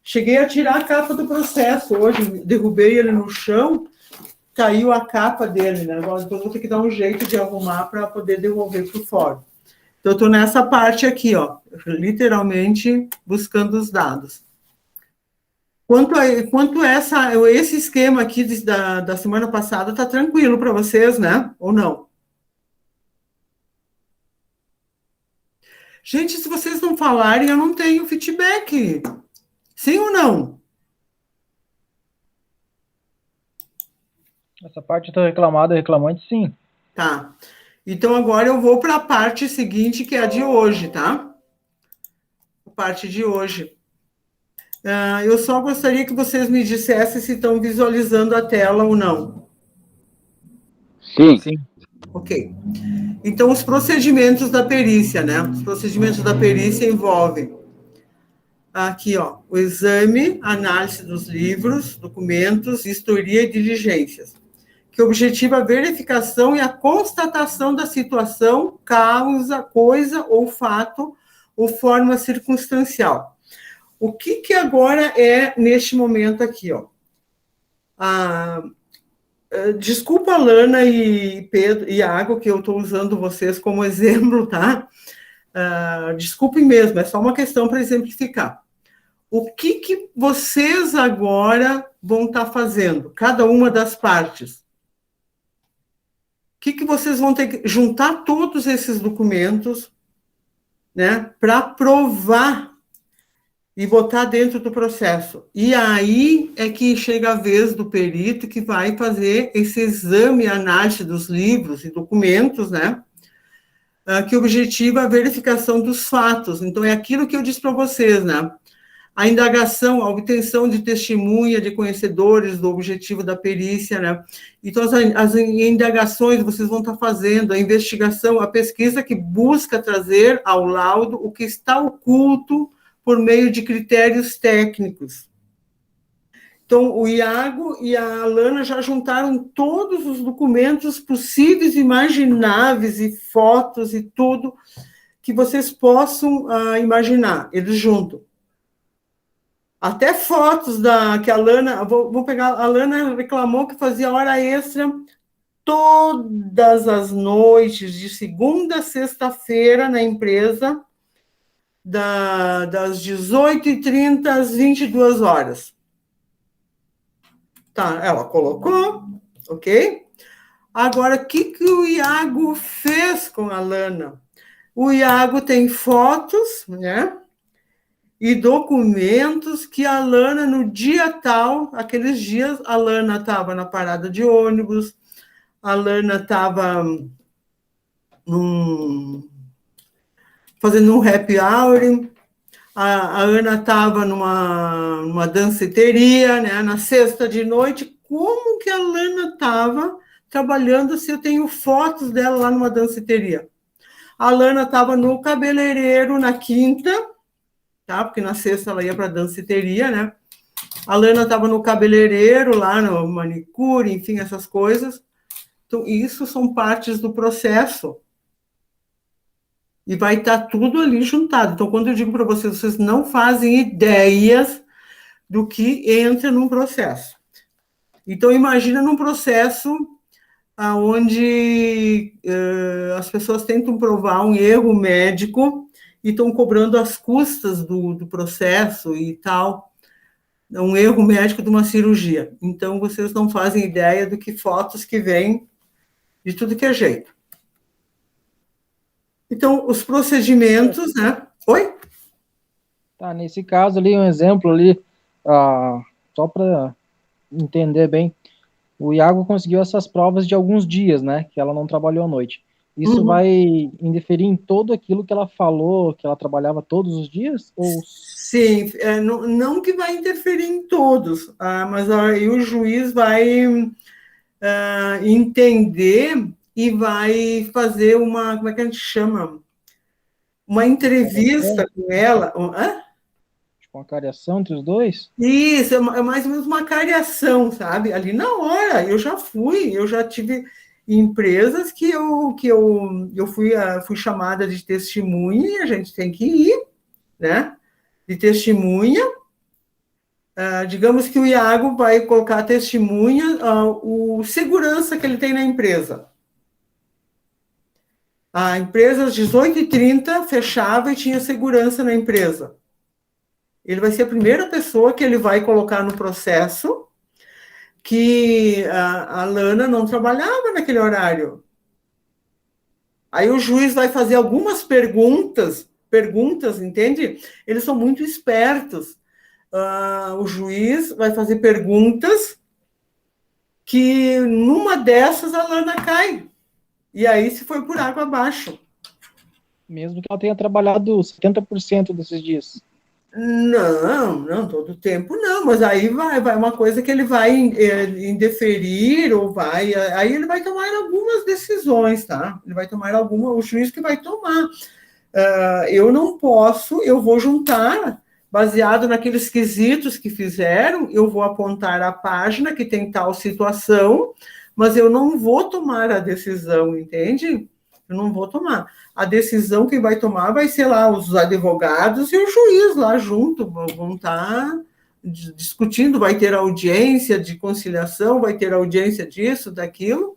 Cheguei a tirar a capa do processo hoje, derrubei ele no chão, caiu a capa dele, né? Agora eu vou ter que dar um jeito de arrumar para poder devolver para o fórum. Então, eu estou nessa parte aqui, ó, literalmente buscando os dados. Quanto esse esquema aqui da semana passada, está tranquilo para vocês, né? Ou não? Gente, se vocês não falarem, eu não tenho feedback. Sim ou não? Essa parte do reclamado e reclamante, sim. Tá. Então, agora eu vou para a parte seguinte, que é a de hoje, tá? A parte de hoje. Eu só gostaria que vocês me dissessem se estão visualizando a tela ou não. Sim. Ok. Então, os procedimentos da perícia, né? Os procedimentos da perícia envolvem aqui, ó, o exame, análise dos livros, documentos, vistoria e diligências, que objetiva a verificação e a constatação da situação, causa, coisa ou fato, ou forma circunstancial. O que agora é neste momento aqui, ó? Desculpa, Lana e Pedro e Iago, que eu estou usando vocês como exemplo, tá? Desculpem mesmo, é só uma questão para exemplificar. O que vocês agora vão estar fazendo? Cada uma das partes. O que vocês vão ter que juntar todos esses documentos, né, para provar e botar dentro do processo. E aí é que chega a vez do perito que vai fazer esse exame e análise dos livros e documentos, né, que objetiva a verificação dos fatos. Então, é aquilo que eu disse para vocês, né, a indagação, a obtenção de testemunha de conhecedores do objetivo da perícia, né? Então, as indagações vocês vão estar fazendo, a investigação, a pesquisa que busca trazer ao laudo o que está oculto por meio de critérios técnicos. Então, o Iago e a Alana já juntaram todos os documentos possíveis, imagináveis, e fotos e tudo que vocês possam imaginar, eles juntam. Até fotos que a Lana, vou pegar, a Lana reclamou que fazia hora extra todas as noites, de segunda a sexta-feira, na empresa, das 18h30 às 22 horas. Tá, ela colocou, ok? Agora, o que o Iago fez com a Lana? O Iago tem fotos, né? E documentos que a Lana, no dia tal, aqueles dias, a Lana estava na parada de ônibus, a Lana estava fazendo um happy hour, a Ana estava numa danceteria, né, na sexta de noite. Como que a Lana estava trabalhando se eu tenho fotos dela lá numa danceteria? A Lana estava no cabeleireiro na quinta, tá? Porque na sexta ela ia para a danceteria, né? A Lana estava no cabeleireiro, lá no manicure, enfim, essas coisas. Então, isso são partes do processo. E vai estar tudo ali juntado. Então, quando eu digo para vocês, vocês não fazem ideias do que entra num processo. Então, imagina num processo onde as pessoas tentam provar um erro médico e estão cobrando as custas do processo e tal, um erro médico de uma cirurgia. Então, vocês não fazem ideia do que fotos que vêm de tudo que é jeito. Então, os procedimentos, né? Oi? Tá, nesse caso ali, um exemplo ali, só para entender bem, o Iago conseguiu essas provas de alguns dias, né, que ela não trabalhou à noite. Isso vai interferir em todo aquilo que ela falou, que ela trabalhava todos os dias? Ou... Sim, não que vai interferir em todos, mas aí o juiz vai entender e vai fazer como é que a gente chama? Uma entrevista com ela. Tipo, uma cariação entre os dois? Isso, é mais ou menos uma cariação, sabe? Ali na hora, eu já tive empresas que eu fui chamada de testemunha e a gente tem que ir, né? De testemunha. Digamos que o Iago vai colocar a testemunha, o segurança que ele tem na empresa. A empresa, às 18h30, fechava e tinha segurança na empresa. Ele vai ser a primeira pessoa que ele vai colocar no processo que a Lana não trabalhava naquele horário. Aí o juiz vai fazer algumas perguntas, entende? Eles são muito espertos. O juiz vai fazer perguntas que, numa dessas, a Lana cai. E aí se foi por água abaixo. Mesmo que ela tenha trabalhado 70% desses dias. Não, todo tempo não, mas aí vai uma coisa que ele vai indeferir, ou aí ele vai tomar algumas decisões, tá? Ele vai tomar o juiz que vai tomar. Eu não posso, eu vou juntar, baseado naqueles quesitos que fizeram, eu vou apontar a página que tem tal situação, mas eu não vou tomar a decisão, entende? Eu não vou tomar. A decisão que vai tomar vai ser lá os advogados e o juiz lá junto, vão estar discutindo, vai ter audiência de conciliação, vai ter audiência disso, daquilo,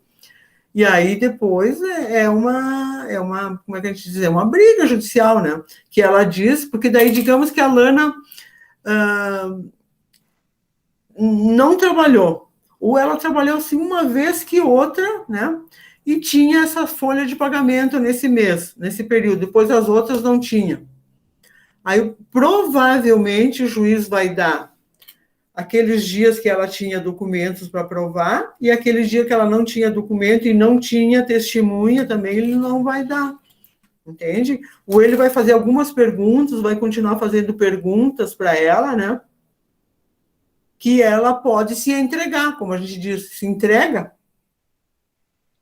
e aí depois é uma, como é que a gente diz, é uma briga judicial, né? Que ela diz, porque daí digamos que a Lana não trabalhou, ou ela trabalhou assim uma vez que outra, né? E tinha essa folha de pagamento nesse mês, nesse período, depois as outras não tinham. Aí, provavelmente, o juiz vai dar aqueles dias que ela tinha documentos para provar, e aquele dia que ela não tinha documento e não tinha testemunha também, ele não vai dar, entende? Ou ele vai fazer algumas perguntas, vai continuar fazendo perguntas para ela, né? Que ela pode se entregar, como a gente diz, se entrega.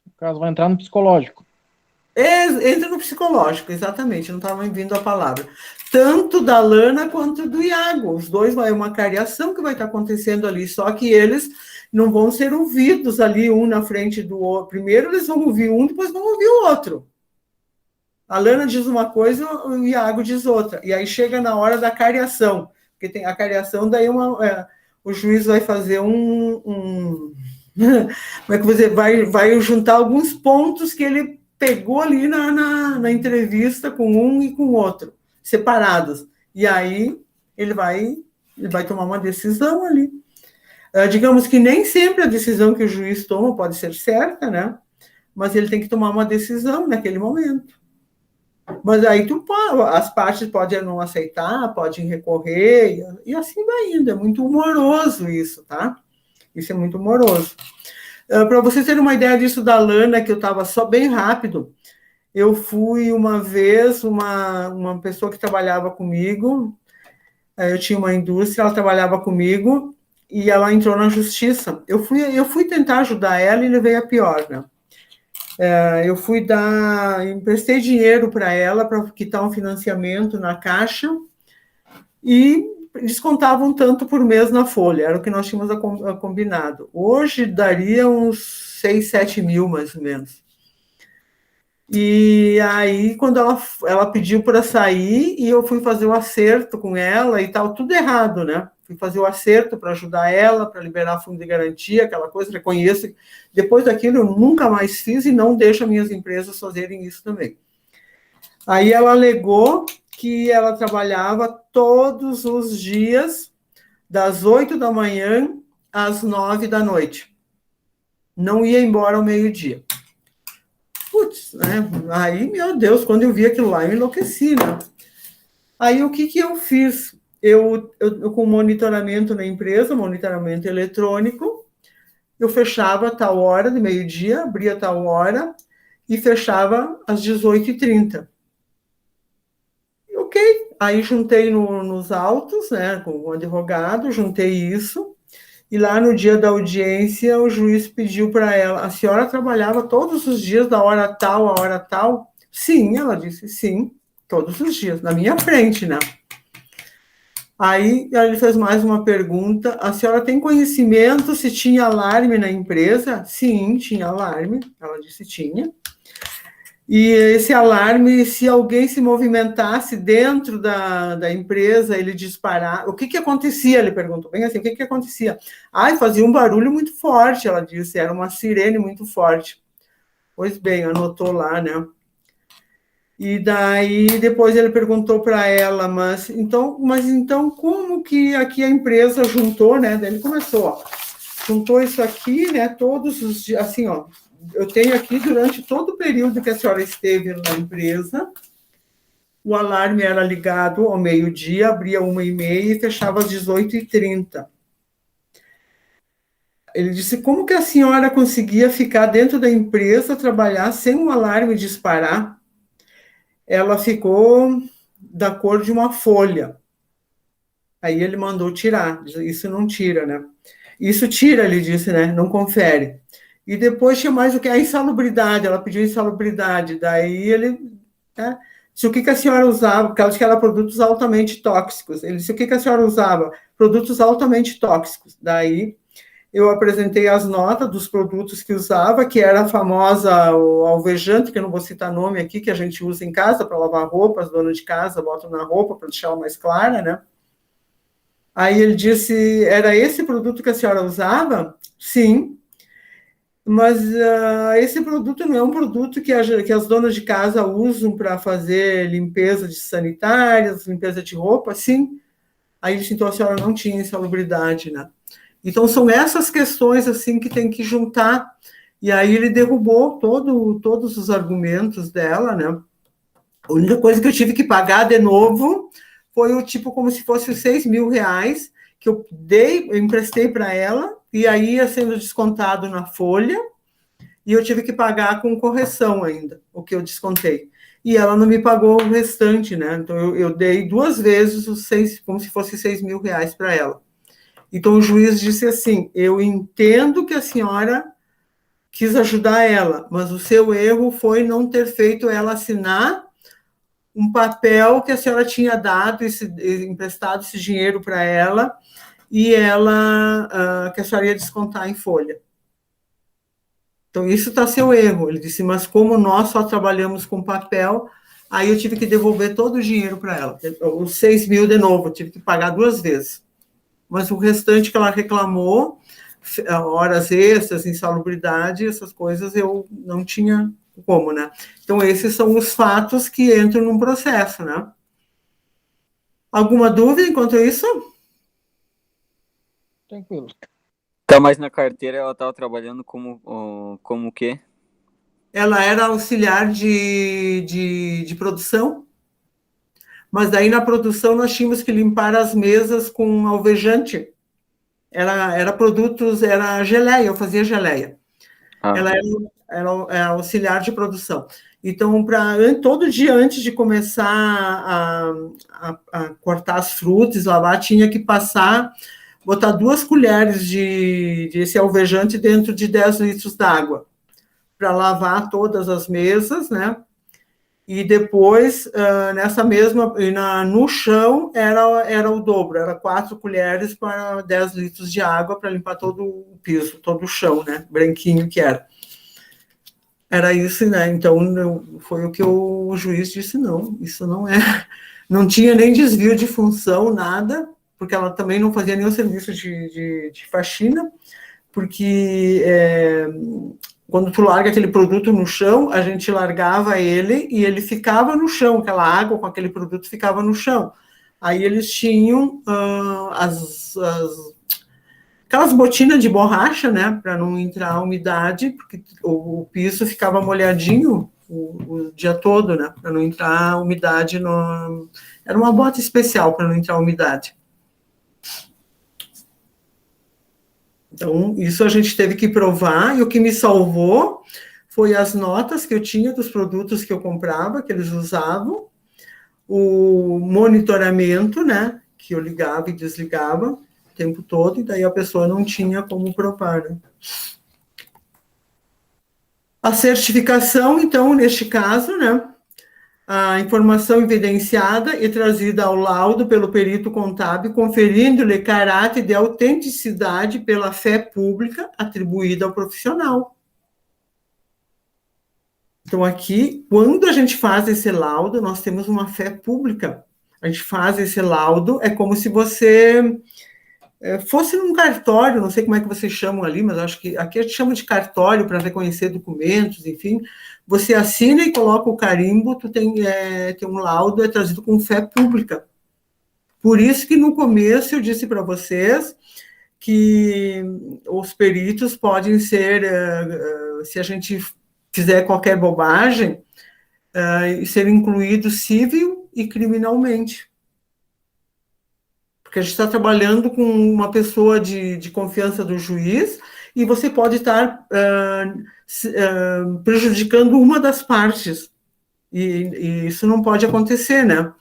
No caso, vai entrar no psicológico. Entra no psicológico, exatamente, não estava me vindo a palavra. Tanto da Lana quanto do Iago. Os dois vai uma cariação que vai estar acontecendo ali, só que eles não vão ser ouvidos ali, um na frente do outro. Primeiro eles vão ouvir um, depois vão ouvir o outro. A Lana diz uma coisa, o Iago diz outra. E aí chega na hora da cariação, porque tem a cariação, daí o juiz vai fazer como é que você vai juntar alguns pontos que ele pegou ali na entrevista com um e com o outro, separados. E aí ele vai tomar uma decisão ali. Digamos que nem sempre a decisão que o juiz toma pode ser certa, né? Mas ele tem que tomar uma decisão naquele momento. Mas aí as partes podem não aceitar, podem recorrer, e assim vai indo. É muito humoroso isso, tá? Isso é muito humoroso. Para vocês terem uma ideia disso da Lana, que eu estava só bem rápido, eu fui uma vez, uma pessoa que trabalhava comigo, eu tinha uma indústria, ela trabalhava comigo, e ela entrou na justiça. Eu fui tentar ajudar ela e levei a pior, né? Emprestei dinheiro para ela para quitar um financiamento na Caixa e descontavam tanto por mês na folha, era o que nós tínhamos combinado. Hoje daria uns 6, 7 mil, mais ou menos. E aí, quando ela pediu para sair, e eu fui fazer o acerto com ela e tal, tudo errado, né? Fui fazer o acerto para ajudar ela, para liberar fundo de garantia, aquela coisa, reconheço. Depois daquilo, eu nunca mais fiz e não deixo as minhas empresas fazerem isso também. Aí ela alegou que ela trabalhava todos os dias, das 8 da manhã às 9 da noite. Não ia embora ao meio-dia. Putz, né? Aí, meu Deus, quando eu vi aquilo lá, eu enlouqueci, né? Aí, o que eu fiz? Eu com monitoramento na empresa, monitoramento eletrônico, eu fechava a tal hora, de meio-dia, abria a tal hora e fechava às 18h30. Ok, aí juntei nos autos, né, com o advogado, juntei isso, e lá no dia da audiência, o juiz pediu para ela, a senhora trabalhava todos os dias, da hora tal, a hora tal? Sim, ela disse, sim, todos os dias, na minha frente, né? Aí ele fez mais uma pergunta, a senhora tem conhecimento se tinha alarme na empresa? Sim, tinha alarme, ela disse tinha. E esse alarme, se alguém se movimentasse dentro da empresa, ele disparar. O que acontecia? Ele perguntou bem assim, o que acontecia? Fazia um barulho muito forte, ela disse, era uma sirene muito forte. Pois bem, anotou lá, né? E daí depois ele perguntou para ela, mas então como que aqui a empresa juntou, né? Daí ele começou, ó, juntou isso aqui, né? Todos os dias, assim, ó, eu tenho aqui durante todo o período que a senhora esteve na empresa, o alarme era ligado ao meio-dia, abria 1h30 e fechava às 18h30. Ele disse, como que a senhora conseguia ficar dentro da empresa, trabalhar sem um alarme disparar? Ela ficou da cor de uma folha. Aí ele mandou tirar. Isso não tira, né? Isso tira, ele disse, né? Não confere. E depois tinha mais o que? A insalubridade. Ela pediu insalubridade. Daí ele... Né? Disse, o que a senhora usava? Porque ela disse que era produtos altamente tóxicos. Ele disse, o que a senhora usava? Produtos altamente tóxicos. Daí eu apresentei as notas dos produtos que usava, que era a famosa o alvejante, que eu não vou citar nome aqui, que a gente usa em casa para lavar roupa, as donas de casa botam na roupa para deixar ela mais clara, né? Aí ele disse, era esse produto que a senhora usava? Sim, mas esse produto não é um produto que as donas de casa usam para fazer limpeza de sanitárias, limpeza de roupa? Sim. Aí ele disse, então a senhora não tinha insalubridade, né? Então, são essas questões, assim, que tem que juntar. E aí ele derrubou todos os argumentos dela, né? A única coisa que eu tive que pagar de novo foi o tipo, como se fosse os R$6.000 que eu emprestei para ela, e aí ia sendo descontado na folha, e eu tive que pagar com correção ainda, o que eu descontei. E ela não me pagou o restante, né? Então, eu dei 2 vezes como se fosse R$6.000 para ela. Então, o juiz disse assim, eu entendo que a senhora quis ajudar ela, mas o seu erro foi não ter feito ela assinar um papel que a senhora tinha dado, emprestado esse dinheiro para ela, e que a senhora ia descontar em folha. Então, isso está seu erro. Ele disse, mas como nós só trabalhamos com papel, aí eu tive que devolver todo o dinheiro para ela. Os 6.000 de novo, eu tive que pagar 2 vezes. Mas o restante que ela reclamou, horas extras, insalubridade, essas coisas, eu não tinha como, né? Então, esses são os fatos que entram num processo, né? Alguma dúvida enquanto isso? Tranquilo. Tá, mas na carteira ela estava trabalhando como o quê? Ela era auxiliar de produção, mas daí na produção nós tínhamos que limpar as mesas com alvejante. Era produtos, era geleia, eu fazia geleia. Ela era auxiliar de produção. Então, todo dia antes de começar a cortar as frutas, lavar, tinha que botar 2 colheres desse alvejante dentro de 10 litros d'água, para lavar todas as mesas, né? E depois, nessa mesma, no chão, era o dobro, era 4 colheres para 10 litros de água para limpar todo o piso, todo o chão, né? Branquinho que era. Era isso, né? Então, foi o que o juiz disse, não, isso não é... Não tinha nem desvio de função, nada, porque ela também não fazia nenhum serviço de faxina, porque... quando tu larga aquele produto no chão, a gente largava ele e ele ficava no chão, aquela água com aquele produto ficava no chão. Aí eles tinham aquelas botinas de borracha, né, para não entrar umidade, porque o piso ficava molhadinho o dia todo, né, para não entrar umidade. Era uma bota especial para não entrar umidade. Então, isso a gente teve que provar, e o que me salvou foi as notas que eu tinha dos produtos que eu comprava, que eles usavam, o monitoramento, né, que eu ligava e desligava o tempo todo, e daí a pessoa não tinha como provar, né. A certificação, então, neste caso, né, a informação evidenciada e trazida ao laudo pelo perito contábil, conferindo-lhe caráter de autenticidade pela fé pública atribuída ao profissional. Então, aqui, quando a gente faz esse laudo, nós temos uma fé pública. A gente faz esse laudo, é como se você fosse num cartório, não sei como é que vocês chamam ali, mas acho que aqui a gente chama de cartório para reconhecer documentos, enfim, você assina e coloca o carimbo, tu tem um laudo, é trazido com fé pública. Por isso que no começo eu disse para vocês que os peritos podem ser, se a gente fizer qualquer bobagem, ser incluídos civil e criminalmente. Porque a gente está trabalhando com uma pessoa de confiança do juiz e você pode estar prejudicando uma das partes. E isso não pode acontecer, né?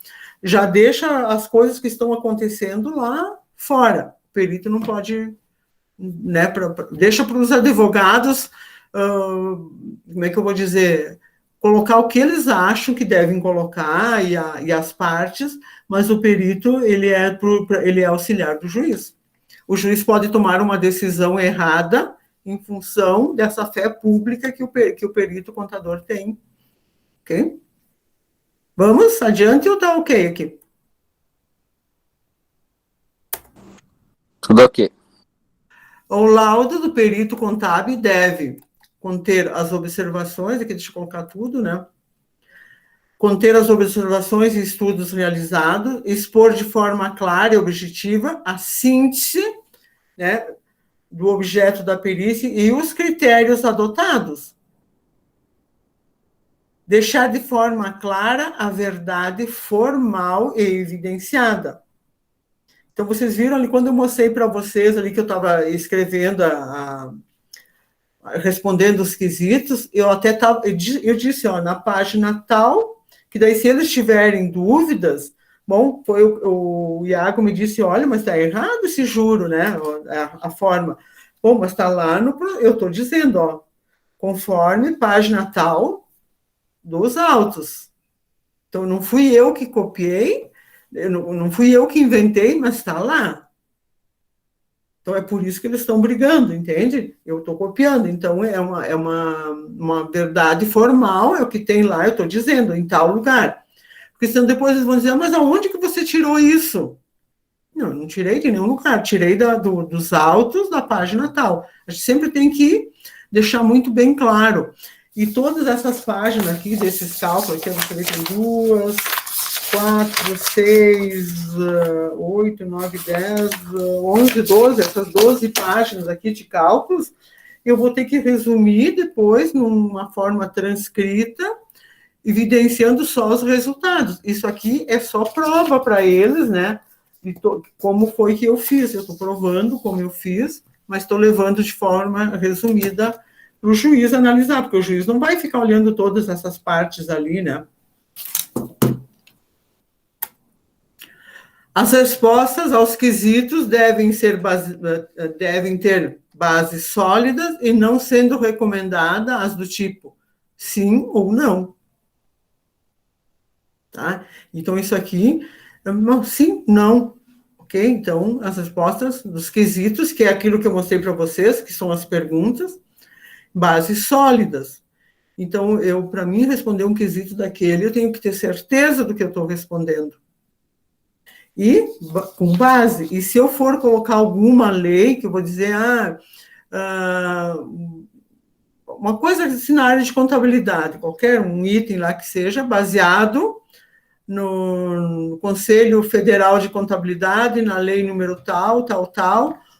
Já deixa as coisas que estão acontecendo lá fora. O perito não pode... Né, deixa para os advogados, como é que eu vou dizer... colocar o que eles acham que devem colocar e as partes, mas o perito ele é auxiliar do juiz. O juiz pode tomar uma decisão errada em função dessa fé pública que o perito contador tem. Ok? Vamos adiante ou tá ok aqui? Tudo ok. O laudo do perito contábil deve conter as observações, aqui deixa eu colocar tudo, né? Conter as observações e estudos realizados, expor de forma clara e objetiva a síntese, né, do objeto da perícia e os critérios adotados. Deixar de forma clara a verdade formal e evidenciada. Então, vocês viram ali, quando eu mostrei para vocês ali que eu estava escrevendo respondendo os quesitos, eu disse, ó, na página tal, que daí se eles tiverem dúvidas, bom, foi o Iago me disse, olha, mas está errado esse juro, né, a forma. Bom, mas está lá eu estou dizendo, ó, conforme página tal dos autos. Então, não fui eu que copiei, não fui eu que inventei, mas está lá. Então, é por isso que eles estão brigando, entende? Eu estou copiando. Então, é uma verdade formal, é o que tem lá, eu estou dizendo, em tal lugar. Porque senão depois eles vão dizer, mas aonde que você tirou isso? Não tirei de nenhum lugar, tirei dos autos da página tal. A gente sempre tem que deixar muito bem claro. E todas essas páginas aqui, desses cálculos, aqui, deixa eu ver, tem 2, 4, 6, 8, 9, 10, 11, 12, essas 12 páginas aqui de cálculos, eu vou ter que resumir depois numa forma transcrita, evidenciando só os resultados. Isso aqui é só prova para eles, né? De como foi que eu fiz. Eu estou provando como eu fiz, mas estou levando de forma resumida para o juiz analisar, porque o juiz não vai ficar olhando todas essas partes ali, né? As respostas aos quesitos devem ter bases sólidas e não sendo recomendada as do tipo sim ou não. Tá? Então, isso aqui, sim, não. Ok? Então, as respostas dos quesitos, que é aquilo que eu mostrei para vocês, que são as perguntas, bases sólidas. Então, para mim, responder um quesito daquele, eu tenho que ter certeza do que eu estou respondendo. E com base. E se eu for colocar alguma lei, que eu vou dizer, uma coisa assim na área de contabilidade, qualquer um item lá que seja, baseado no Conselho Federal de Contabilidade, na lei número tal,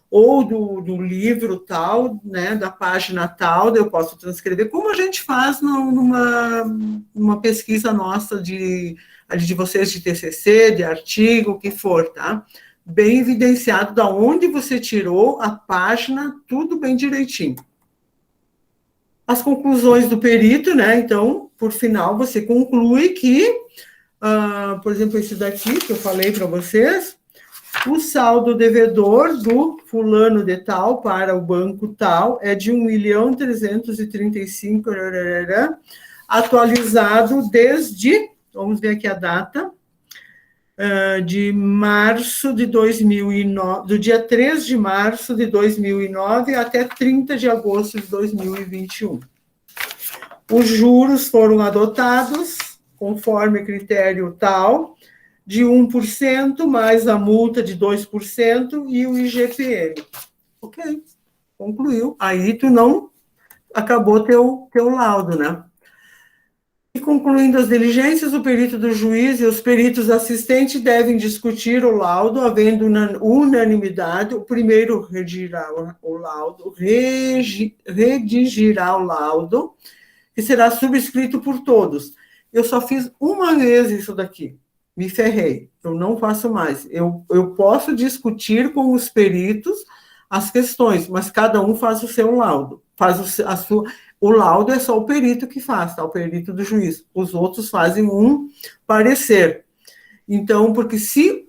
ou do livro tal, né, da página tal, eu posso transcrever, como a gente faz numa pesquisa nossa de vocês de TCC, de artigo, o que for, tá? Bem evidenciado da onde você tirou a página, tudo bem direitinho. As conclusões do perito, né? Então, por final, você conclui que, por exemplo, esse daqui que eu falei para vocês, o saldo devedor do fulano de tal para o banco tal é de 1.335.000, atualizado desde, vamos ver aqui a data, de março de 2009, do dia 3 de março de 2009 até 30 de agosto de 2021. Os juros foram adotados conforme critério tal, de 1%, mais a multa de 2% e o IGPM. Ok, concluiu. Aí tu não acabou teu laudo, né? E concluindo as diligências, o perito do juiz e os peritos assistentes devem discutir o laudo, havendo unanimidade. O primeiro redigirá o laudo, que será subscrito por todos. Eu só fiz uma vez isso daqui, me ferrei, eu não faço mais. Eu posso discutir com os peritos as questões, mas cada um faz o seu laudo, o laudo é só o perito que faz, tá? O perito do juiz. Os outros fazem um parecer. Então, porque se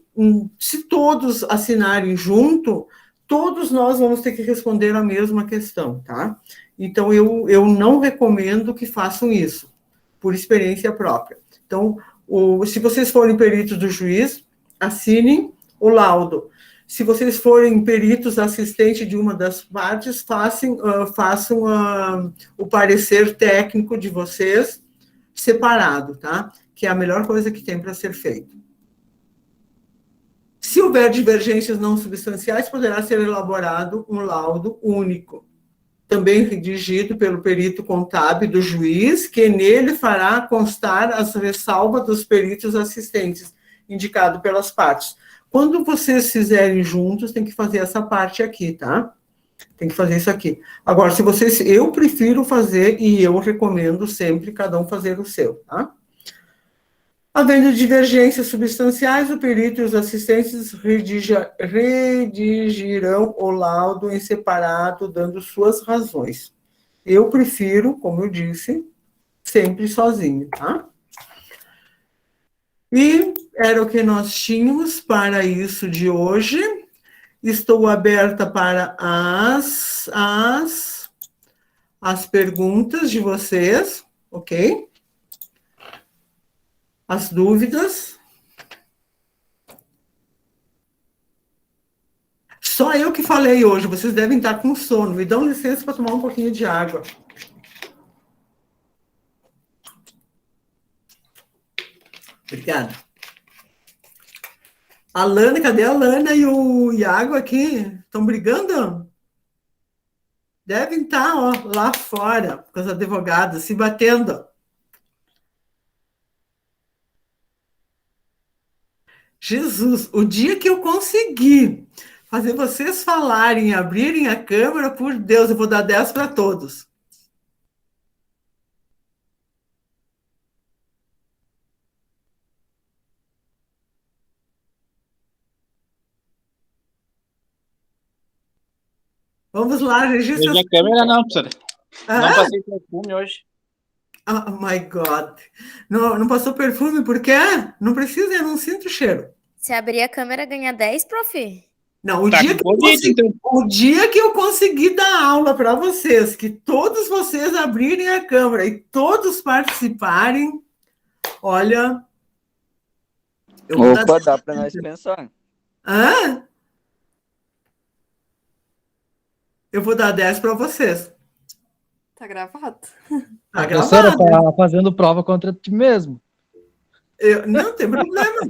todos assinarem junto, todos nós vamos ter que responder a mesma questão, tá? Então, eu não recomendo que façam isso, por experiência própria. Então, se vocês forem peritos do juiz, assinem o laudo. Se vocês forem peritos assistentes de uma das partes, façam o parecer técnico de vocês separado, tá? Que é a melhor coisa que tem para ser feito. Se houver divergências não substanciais, poderá ser elaborado um laudo único, também redigido pelo perito contábil do juiz, que nele fará constar as ressalvas dos peritos assistentes, indicado pelas partes. Quando vocês fizerem juntos, tem que fazer essa parte aqui, tá? Tem que fazer isso aqui. Agora, eu prefiro fazer e eu recomendo sempre cada um fazer o seu, tá? Havendo divergências substanciais, o perito e os assistentes redigirão o laudo em separado, dando suas razões. Eu prefiro, como eu disse, sempre sozinho, tá? E era o que nós tínhamos para isso de hoje. Estou aberta para as perguntas de vocês, ok? As dúvidas. Só eu que falei hoje, vocês devem estar com sono. Me dão licença para tomar um pouquinho de água. Obrigada. A Lana, cadê a Lana e o Iago aqui? Estão brigando? Devem estar, ó, lá fora, com os advogados, se batendo. Jesus, o dia que eu conseguir fazer vocês falarem e abrirem a câmera, por Deus, eu vou dar 10 para todos. Vamos lá, registra. Veja a câmera não, professora. Não Ah? passei perfume hoje. Oh, my God. Não passou perfume, por quê? Não precisa, eu não sinto cheiro. Se abrir a câmera, ganha 10, prof. Não, Tá com Covid, então. o dia que eu conseguir dar aula para vocês, que todos vocês abrirem a câmera e todos participarem, olha... Opa, dá para nós pensar. Hã? Eu vou dar 10 para vocês. Tá gravado? Tá Professora, gravado. tá fazendo prova contra ti mesmo. Não tem problema.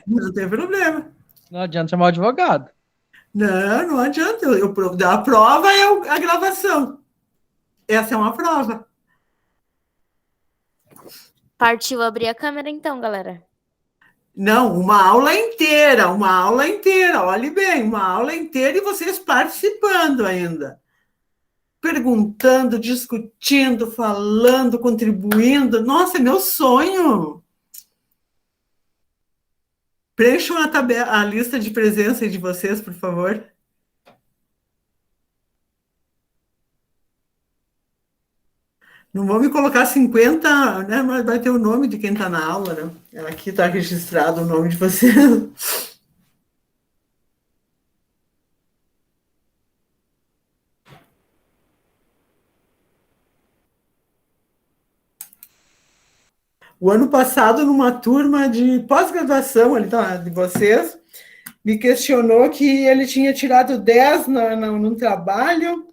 Não tem problema. Não adianta chamar o advogado. Não adianta. A prova é a gravação. Essa é uma prova. Partiu abrir a câmera então, galera. Não, uma aula inteira. Olhe bem, uma aula inteira e vocês participando ainda. Perguntando, discutindo, falando, contribuindo. Nossa, é meu sonho. Preencham a lista de presença de vocês, por favor. Não vou me colocar 50, né? Mas vai ter o nome de quem está na aula, né? Aqui está registrado o nome de vocês. O ano passado, numa turma de pós-graduação ali, tá, de vocês, me questionou que ele tinha tirado 10 no trabalho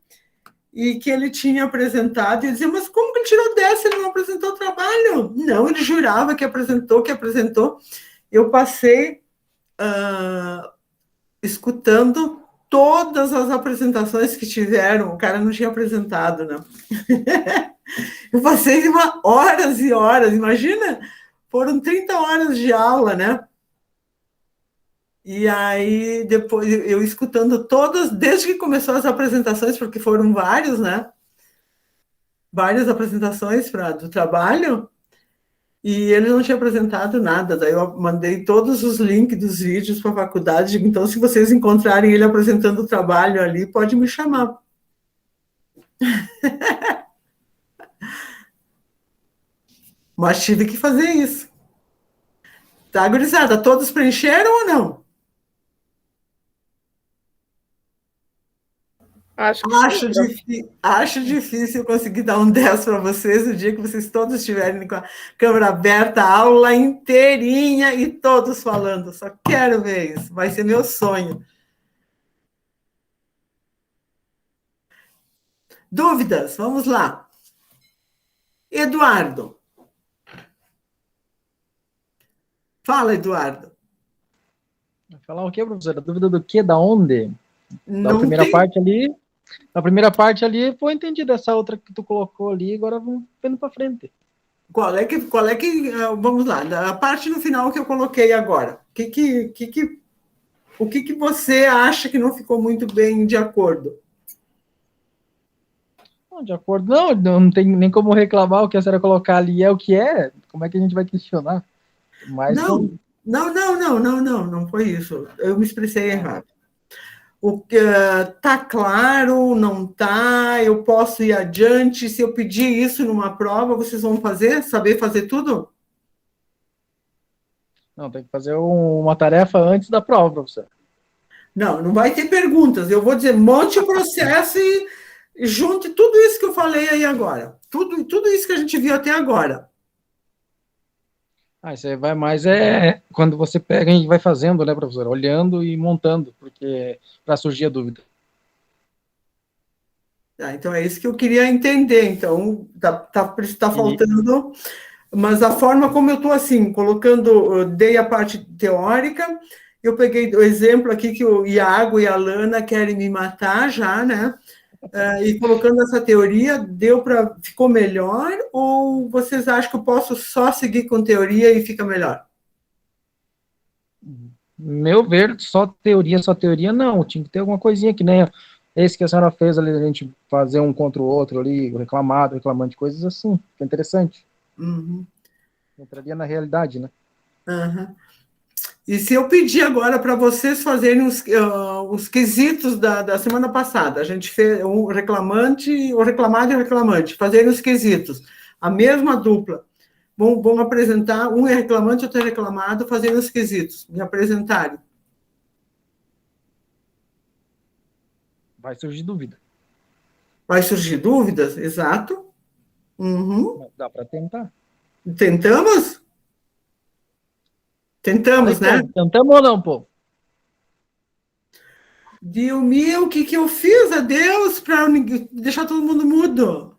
e que ele tinha apresentado. E eu dizia, mas como que ele tirou 10 se ele não apresentou o trabalho? Não, ele jurava que apresentou. eu passei escutando todas as apresentações que tiveram. O cara não tinha apresentado, né? Eu passei horas e horas, imagina, foram 30 horas de aula, né? E aí, depois, eu escutando todas, desde que começou as apresentações, porque foram vários, né? Várias apresentações do trabalho, e ele não tinha apresentado nada. Daí eu mandei todos os links dos vídeos para a faculdade. Digo, então, se vocês encontrarem ele apresentando o trabalho ali, pode me chamar. Mas tive que fazer isso. Tá, gurizada? Todos preencheram ou não? Acho difícil eu conseguir dar um 10 para vocês no dia que vocês todos estiverem com a câmera aberta, a aula inteirinha e todos falando. Só quero ver isso. Vai ser meu sonho. Dúvidas? Vamos lá. Eduardo. Fala, Eduardo. Vai falar o quê, professora? Dúvida do quê? Da onde? Da Não primeira tem... parte ali. Na primeira parte ali, foi entendido essa outra que tu colocou ali, agora vamos vendo para frente. Qual é que, vamos lá, a parte no final que eu coloquei agora. O que você acha que não ficou muito bem de acordo? Não, de acordo, não tem nem como reclamar. O que a senhora colocar ali é o que é. Como é que a gente vai questionar? Mas não foi isso. Eu me expressei errado. Tá claro, não tá? Eu posso ir adiante? Se eu pedir isso numa prova, vocês vão saber fazer tudo? Não, tem que fazer uma tarefa antes da prova, professor. Não vai ter perguntas. Eu vou dizer, monte o processo e junte tudo isso que eu falei aí agora. Tudo isso que a gente viu até agora. Isso aí vai mais quando você pega e vai fazendo, né, professor? Olhando e montando, porque para surgir a dúvida. Então é isso que eu queria entender. Então, tá faltando, mas a forma como eu estou assim, eu dei a parte teórica, eu peguei o exemplo aqui que o Iago e a Lana querem me matar já, né? E colocando essa teoria, ficou melhor? Ou vocês acham que eu posso só seguir com teoria e fica melhor? Meu ver, só teoria não. Tinha que ter alguma coisinha que nem esse que a senhora fez ali, a gente fazer um contra o outro ali, reclamante, coisas assim, que é interessante. Uhum. Entraria na realidade, né? Uhum. E se eu pedir agora para vocês fazerem os quesitos da semana passada, a gente fez o reclamado e o reclamante, fazerem os quesitos, a mesma dupla, vão apresentar, um é reclamante, outro é reclamado, fazendo os quesitos, me apresentarem. Vai surgir dúvida. Vai surgir dúvidas? Exato. Uhum. Dá para tentar. Tentamos? Tentamos, né? Tentamos ou não, pô? Deus meu, o que eu fiz? Adeus, para deixar todo mundo mudo.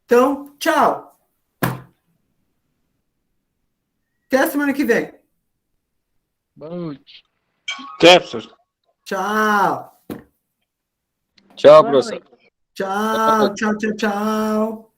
Então, tchau. Até a semana que vem. Boa noite. Até, professor. Tchau. Tchau, professor. Tchau.